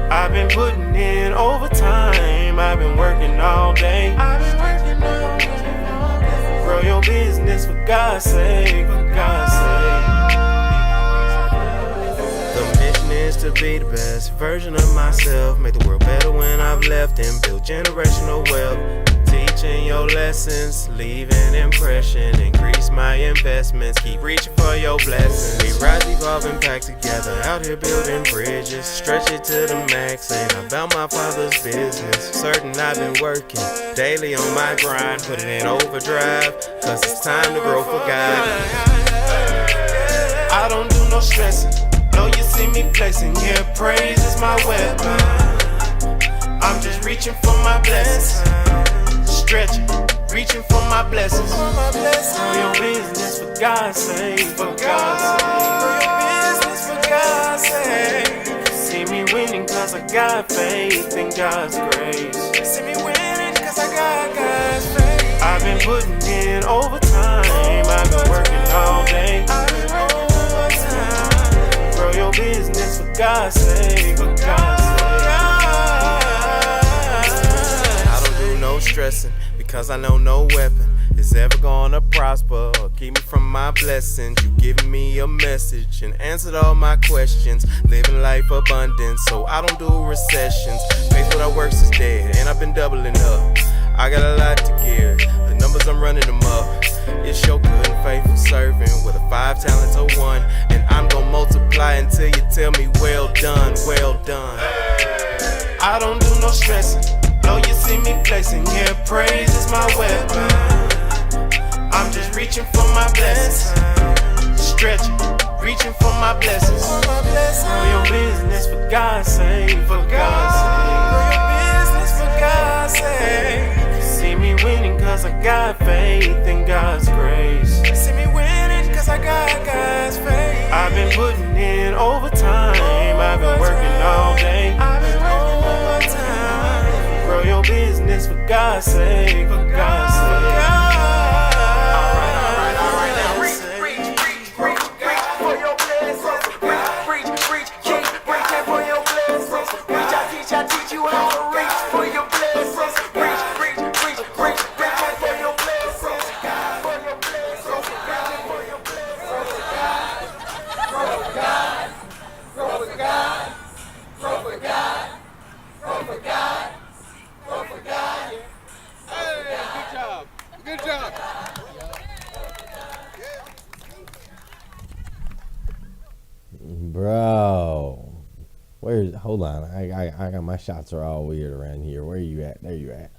Speaker 9: I've been putting in overtime, I've been working all day. Grow your business for God's sake, for God's sake. The mission is to be the best version of myself. Make the world better when I've left and build generational wealth. Teaching your lessons, leave an impression. Increase my investments, keep reaching for your blessings. We rise, evolve, impact together. Out here building bridges, stretch it to the max. Ain't about my father's business. Certain I've been working daily on my grind, putting in overdrive, cause it's time to grow for God. I don't do no stressing. Know you see me flexing, yeah, praise is my weapon. I'm just reaching for my blessings, stretching, reaching for my blessings. Grow your business for God's sake, for God's sake. Grow your business for God's sake. See me winning cause I got faith in God's grace. See me winning cause I got God's faith. I've been putting in overtime, I've been working all day. Grow your business for God's sake, for God's sake. I don't do no stressing because I know no weapon is ever gonna prosper or keep me from my blessings. You giving me a message and answered all my questions. Living life abundant, so I don't do recessions. Faith without works is dead, and I've been doubling up. I got a lot to give, the numbers I'm running them up. It's your good and faithful servant with a 5 talents or 1, and I'm gonna multiply until you tell me well done, well done. I don't do no stressing. Know you see me flexing, yeah, praise is my weapon. I'm just reaching for my blessings, stretching, reaching for my blessings. Grow your business for God's sake, for God's sake. Grow your business for God's sake. See me winning cause I got faith in God's grace. See me winning cause I got God's faith. I've been putting in overtime, I've been working all day. Grow your business for God's sake, for God's sake. Alright, now reach for your blessings. Reach, keep reaching for your blessings. Reach, I teach you how to reach for your blessings. Reach for your blessings. For your blessings, for your blessings. Grow for God, grow for God, grow for God, grow for God.
Speaker 16: Hey, good job. Good job.
Speaker 1: Bro. Hold on. I got my shots are all weird around here. Where you at? There you at.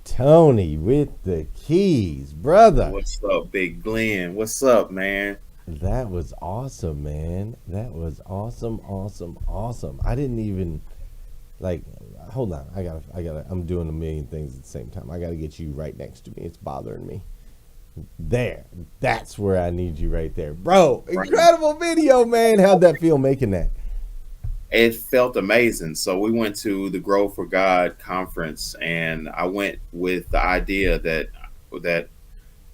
Speaker 1: Tony with the keys, brother.
Speaker 11: What's up, Big Glenn? What's up, man?
Speaker 1: That was awesome, man. That was awesome, awesome, awesome. I didn't even like. Hold on, I gotta. I'm doing a million things at the same time. I gotta get you right next to me. It's bothering me. There, that's where I need you right there, bro. Incredible video, man. How'd that feel making that?
Speaker 11: It felt amazing. So we went to the Grow for God conference, and I went with the idea that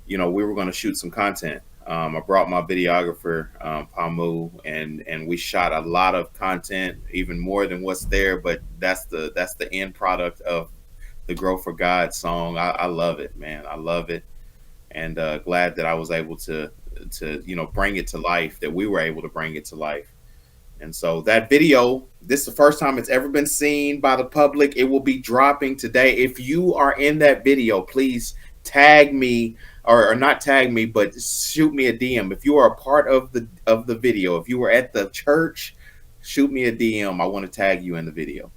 Speaker 11: we were going to shoot some content. I brought my videographer, Pamu, and we shot a lot of content, even more than what's there. But that's the end product of the Grow for God song. I love it, man. I love it, and glad that I was able to bring it to life. That we were able to bring it to life. And so that video, this is the first time it's ever been seen by the public. It will be dropping today. If you are in that video, please tag me, or not tag me, but shoot me a DM. If you are a part of the video, if you were at the church, shoot me a DM. I want to tag you in the video.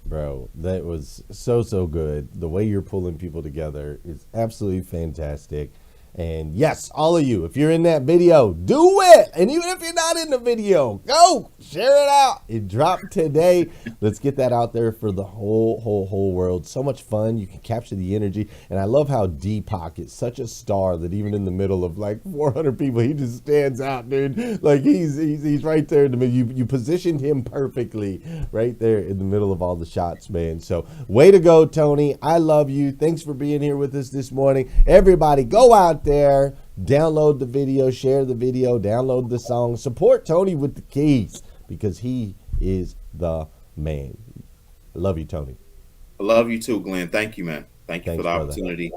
Speaker 1: Bro, that was so good. The way you're pulling people together is absolutely fantastic. And yes, all of you, if you're in that video, do it. And even if you're not in the video, go share it out. It dropped today. Let's get that out there for the whole world. So much fun. You can capture the energy. And I love how Deepak is such a star that even in the middle of like 400 people, he just stands out, dude. Like he's right there in the middle. You positioned him perfectly right there in the middle of all the shots, man. So way to go, Tony. I love you. Thanks for being here with us this morning. Everybody go out there, download the video, share the video, download the song, support Tony with the keys because he is the man. I love you, Tony.
Speaker 11: I love you too, Glenn. Thank you, man. Thank you
Speaker 1: Thanks,
Speaker 11: for the
Speaker 1: brother.
Speaker 11: opportunity.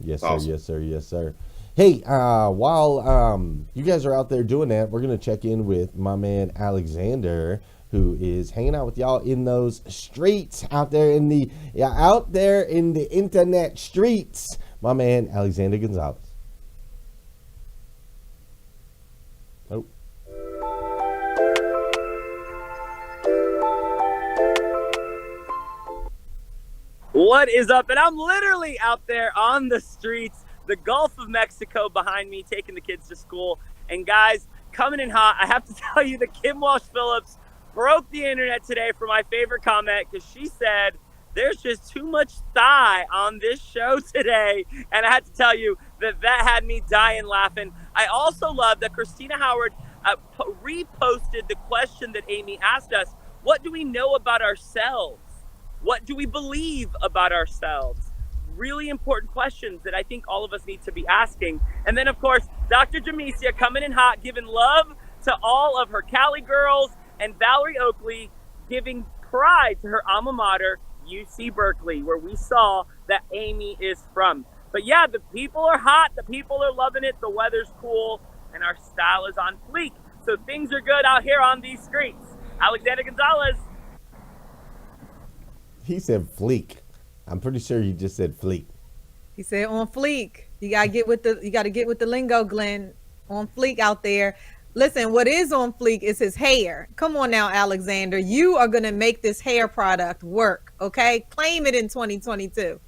Speaker 1: Yes,
Speaker 11: Awesome.
Speaker 1: sir. Yes, sir. Yes, sir. Hey, while you guys are out there doing that, we're gonna check in with my man Alexander, who is hanging out with y'all in those streets out there in the internet streets. My man Alexander Gonzalez. Oh.
Speaker 17: What is up? And I'm literally out there on the streets, the Gulf of Mexico behind me, taking the kids to school. And guys, coming in hot, I have to tell you that Kim Walsh-Phillips broke the internet today for my favorite comment because she said, there's just too much thigh on this show today. And I had to tell you that had me dying laughing. I also love that Christina Howard reposted the question that Amy asked us. What do we know about ourselves? What do we believe about ourselves? Really important questions that I think all of us need to be asking. And then, of course, Dr. Jamesia coming in hot, giving love to all of her Cali girls, and Valerie Oakley giving pride to her alma mater, UC Berkeley, where we saw that Amy is from. But yeah, the people are hot, the people are loving it, the weather's cool, and our style is on fleek. So things are good out here on these streets. Alexander Gonzalez.
Speaker 1: He said fleek. I'm pretty sure he just said fleek.
Speaker 2: He said on fleek. You gotta get with the lingo, Glenn. On fleek out there. Listen, what is on fleek is his hair. Come on now, Alexander. You are gonna make this hair product work, okay? Claim it in 2022.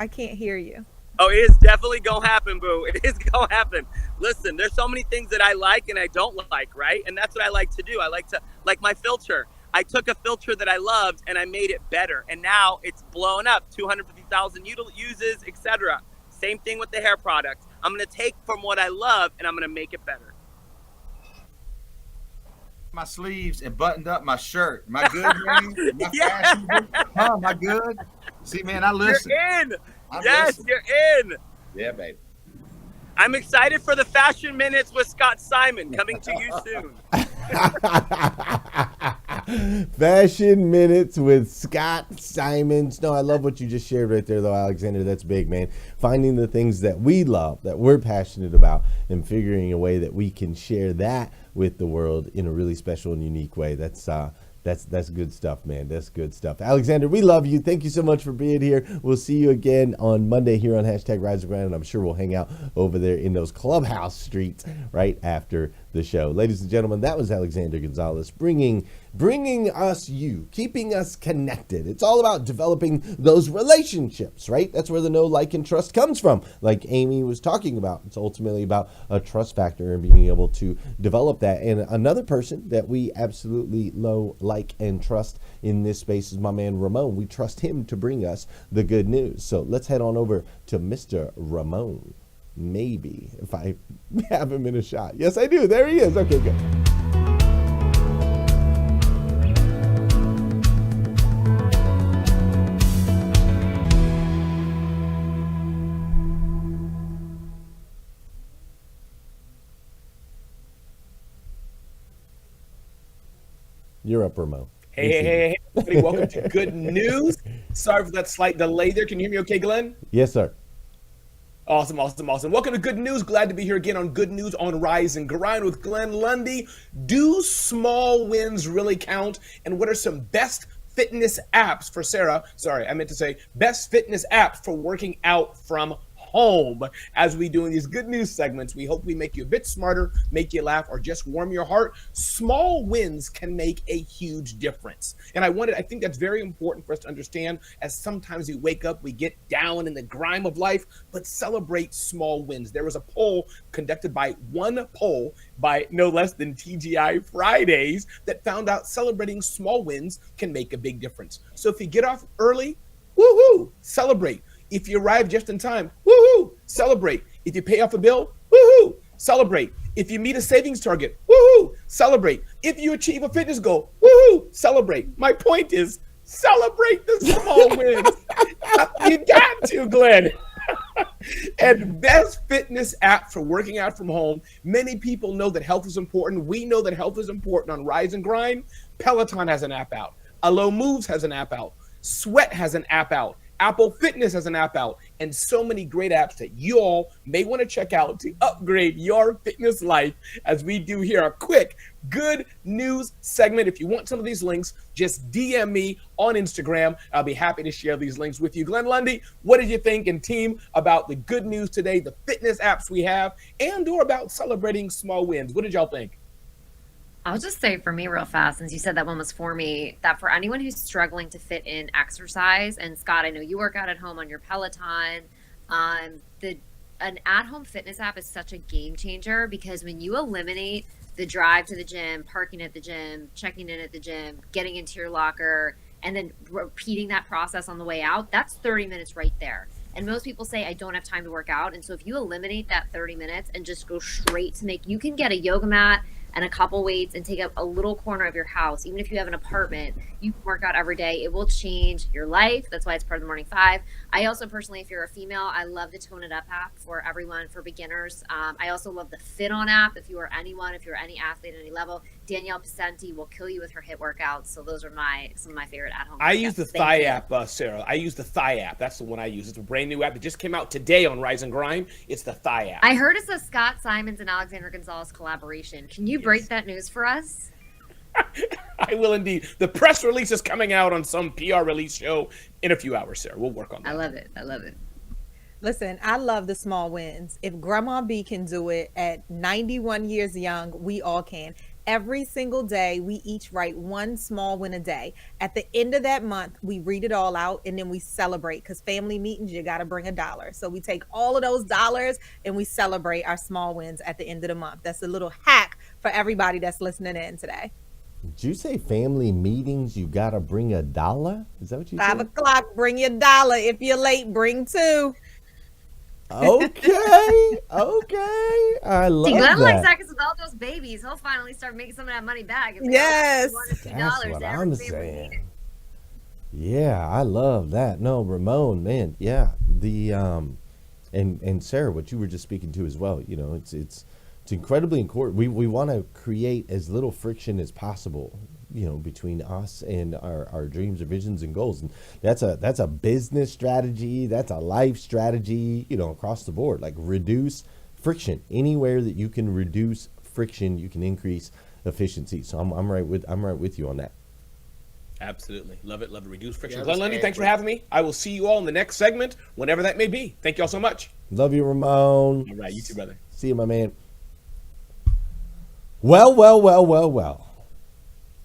Speaker 2: I can't hear you.
Speaker 17: Oh, it is definitely gonna happen, boo. It is gonna happen. Listen, there's so many things that I like and I don't like, right? And that's what I like to do. I like my filter. I took a filter that I loved and I made it better. And now it's blown up, 250,000 uses, etc. Same thing with the hair product. I'm going to take from what I love and I'm going to make it better.
Speaker 15: My sleeves and buttoned up my shirt. Am I good, man? Am I good? See, man, I listen.
Speaker 17: You're in. Yes, you're in.
Speaker 15: Yeah, baby.
Speaker 17: I'm excited for the Fashion Minutes with Scott Simon coming to you soon.
Speaker 1: Fashion Minutes with Scott Simons. No, I love what you just shared right there, though, Alexander. That's big, man. Finding the things that we love, that we're passionate about, and figuring a way that we can share that with the world in a really special and unique way. That's good stuff, man. That's good stuff. Alexander, we love you. Thank you so much for being here. We'll see you again on Monday here on #RiseAndGrind, and I'm sure we'll hang out over there in those clubhouse streets right after the show. Ladies and gentlemen, that was Alexander Gonzalez bringing us you, keeping us connected. It's all about developing those relationships, right? That's where the know, like, and trust comes from. Like Amy was talking about, it's ultimately about a trust factor and being able to develop that. And another person that we absolutely know, like, and trust in this space is my man Ramon. We trust him to bring us the good news. So let's head on over to Mr. Ramon. Maybe if I have him in a shot. Yes, I do. There he is. Okay, good. You're up, Ramon.
Speaker 6: Hey, everybody. Welcome to Good News. Sorry for that slight delay there. Can you hear me okay, Glenn?
Speaker 1: Yes, sir.
Speaker 6: Awesome. Welcome to Good News. Glad to be here again on Good News on Rise and Grind with Glenn Lundy. Do small wins really count? And what are some best fitness apps for Sarah? Sorry, I meant to say best fitness apps for working out from home. As we do in these Good News segments, we hope we make you a bit smarter, make you laugh, or just warm your heart. Small wins can make a huge difference. And I think that's very important for us to understand, as sometimes we wake up, we get down in the grime of life, but celebrate small wins. There was a poll conducted by no less than TGI Fridays that found out celebrating small wins can make a big difference. So if you get off early, woohoo, celebrate. If you arrive just in time, woohoo, celebrate. If you pay off a bill, woohoo, celebrate. If you meet a savings target, woohoo, celebrate. If you achieve a fitness goal, woohoo, celebrate. My point is, celebrate the small wins. You got to, Glenn. And best fitness app for working out from home. Many people know that health is important. We know that health is important on Rise and Grind. Peloton has an app out. Alo Moves has an app out. Sweat has an app out. Apple Fitness has an app out, and so many great apps that you all may want to check out to upgrade your fitness life, as we do here. A quick Good News segment. If you want some of these links, just DM me on Instagram. I'll be happy to share these links with you. Glenn Lundy, what did you think, and team, about the good news today, the fitness apps we have, and or about celebrating small wins? What did y'all think?
Speaker 4: I'll just say for me real fast, since you said that one was for me, that for anyone who's struggling to fit in exercise, and Scott, I know you work out at home on your Peloton, an at-home fitness app is such a game changer, because when you eliminate the drive to the gym, parking at the gym, checking in at the gym, getting into your locker, and then repeating that process on the way out, that's 30 minutes right there. And most people say, I don't have time to work out. And so if you eliminate that 30 minutes and just go straight to you can get a yoga mat and a couple weights and take up a little corner of your house. Even if you have an apartment, you can work out every day. It will change your life. That's why it's part of the Morning 5. I also personally, if you're a female, I love the Tone It Up app for everyone, for beginners. I also love the Fit On app. If you are anyone, if you're any athlete at any level, Danielle Pacenti will kill you with her HIIT workouts. So those are some of my favorite at home.
Speaker 6: I use the Thigh app, Sarah. I use the Thigh app. That's the one I use. It's a brand new app. It just came out today on Rise and Grind. It's the Thigh app.
Speaker 4: I heard it's a Scott Simons and Alexander Gonzalez collaboration. Can you break that news for us?
Speaker 6: I will indeed. The press release is coming out on some PR release show in a few hours, Sarah. We'll work on that.
Speaker 4: I love it.
Speaker 2: Listen, I love the small wins. If Grandma B can do it at 91 years young, we all can. Every single day, we each write one small win a day. At the end of that month, we read it all out, and then we celebrate, because family meetings, you got to bring $1. So we take all of those dollars and we celebrate our small wins at the end of the month. That's a little hack for everybody that's listening in today.
Speaker 1: Did you say family meetings, you got to bring $1? Is that what you said?
Speaker 2: 5 o'clock, bring your $1. If you're late, bring 2.
Speaker 1: Okay. I love
Speaker 4: See, Glenn
Speaker 1: that.
Speaker 4: likes that, because with all those babies, he'll finally start making some of that money back.
Speaker 2: Yes.
Speaker 1: That's what I'm saying. Yeah, I love that. No, Ramon, man, yeah. The and Sarah, what you were just speaking to as well, you know, it's incredibly important. We want to create as little friction as possible, you know, between us and our dreams or visions and goals. And that's a business strategy, that's a life strategy, you know, across the board. Like, reduce friction. Anywhere that you can reduce friction, you can increase efficiency. So I'm right with you on that.
Speaker 6: Absolutely. Love it. Reduce friction.
Speaker 15: Yeah,
Speaker 6: Glenn Lundy, thanks for having me. I will see you all in the next segment, whenever that may be. Thank you all so much.
Speaker 1: Love you, Ramon.
Speaker 6: All right, you too, brother.
Speaker 1: See you, my man. Well.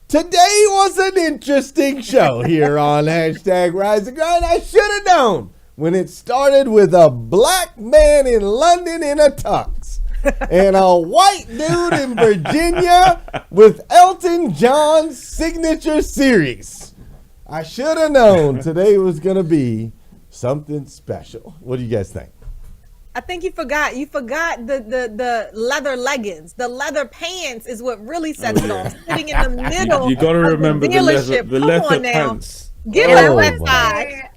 Speaker 1: Today was an interesting show here on hashtag Rise and Grind. I should have known when it started with a black man in London in a tux and a white dude in Virginia with Elton John's signature series. I should have known today was going to be something special. What do you guys think?
Speaker 2: I think you forgot. You forgot the leather leggings. The leather pants is what really sets it off. Sitting in the middle.
Speaker 13: You got to remember the leather pants.
Speaker 2: Give
Speaker 4: I
Speaker 2: it
Speaker 4: want
Speaker 2: a
Speaker 4: to
Speaker 2: side.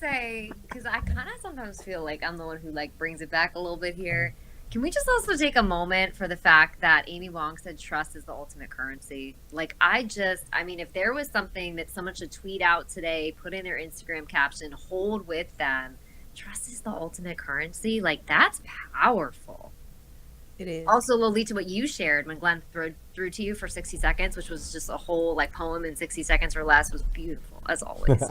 Speaker 4: say, because I kind of sometimes feel like I'm the one who like brings it back a little bit here. Can we just also take a moment for the fact that Amy Wong said trust is the ultimate currency? Like, I mean, if there was something that someone should tweet out today, put in their Instagram caption, hold with them, trust is the ultimate currency. Like, that's powerful.
Speaker 2: It is.
Speaker 4: Also, Lolita, what you shared when Glenn threw to you for 60 seconds, which was just a whole like poem in 60 seconds or less, was beautiful, as always.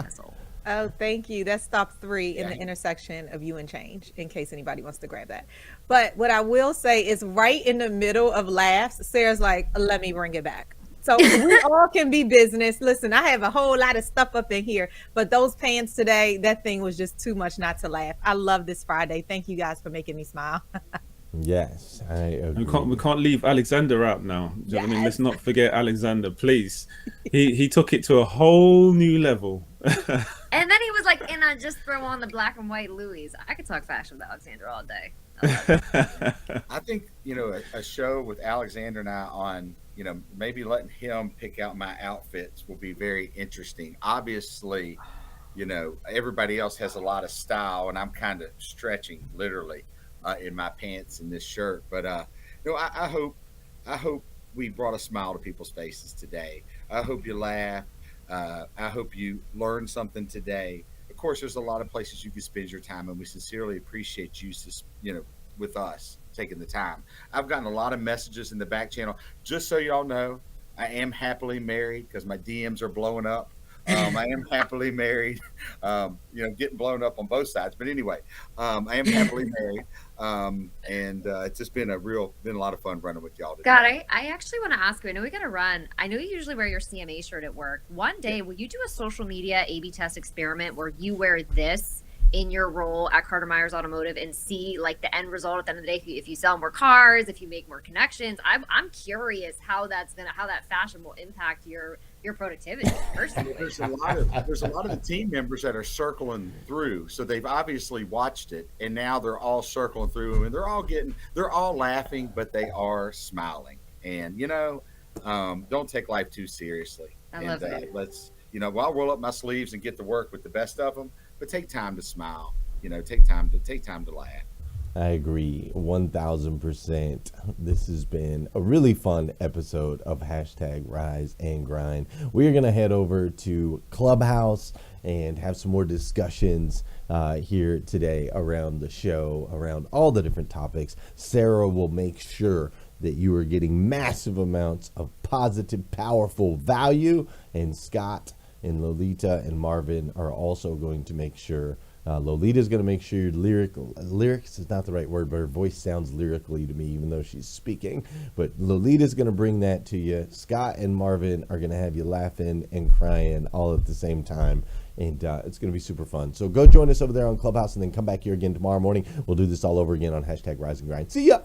Speaker 2: Oh, thank you. That's stop 3 in the intersection of you and change, in case anybody wants to grab that. But what I will say is right in the middle of laughs, Sarah's like, let me bring it back. So we all can be business. Listen, I have a whole lot of stuff up in here, but those pants today, that thing was just too much not to laugh. I love this Friday. Thank you guys for making me smile.
Speaker 1: Yes, I agree.
Speaker 13: We can't leave Alexander out now. Do you know what I mean? Let's not forget Alexander, please. He took it to a whole new level.
Speaker 4: And then he was like, and I just throw on the black and white Louis. I could talk fashion with Alexander all day.
Speaker 5: I think, a show with Alexander and I on, maybe letting him pick out my outfits will be very interesting. Obviously, everybody else has a lot of style, and I'm kind of stretching literally in my pants and this shirt. But I hope we brought a smile to people's faces today. I hope you laugh. I hope you learned something today. Of course, there's a lot of places you can spend your time, and we sincerely appreciate you, with us taking the time. I've gotten a lot of messages in the back channel. Just so y'all know, I am happily married because my DMs are blowing up. I am happily married, getting blown up on both sides. But anyway, I am happily married. And it's just been a lot of fun running with y'all today.
Speaker 4: God, I actually want to ask you, I know we got to run. I know you usually wear your CMA shirt at work. One day, will you do a social media A/B test experiment where you wear this in your role at Carter Myers Automotive and see like the end result at the end of the day? If you sell more cars, if you make more connections, I'm curious how that fashion will impact your productivity personally.
Speaker 15: There's a lot of the team members that are circling through, so they've obviously watched it, and now they're all circling through, and they're all laughing, but they are smiling. And don't take life too seriously.
Speaker 4: I love that.
Speaker 15: Let's I'll roll up my sleeves and get to work with the best of them, but take time to smile. Take time to laugh.
Speaker 1: I agree 1000%. This has been a really fun episode of hashtag Rise and Grind. We are going to head over to Clubhouse and have some more discussions here today around the show, around all the different topics. Sarah will make sure that you are getting massive amounts of positive, powerful value, and Scott and Lolita and Marvin are also going to make sure Lolita's going to make sure your lyrics is not the right word, but her voice sounds lyrically to me, even though she's speaking. But Lolita's going to bring that to you. Scott and Marvin are going to have you laughing and crying all at the same time. And it's going to be super fun. So go join us over there on Clubhouse and then come back here again tomorrow morning. We'll do this all over again on hashtag Rise and Grind. See ya.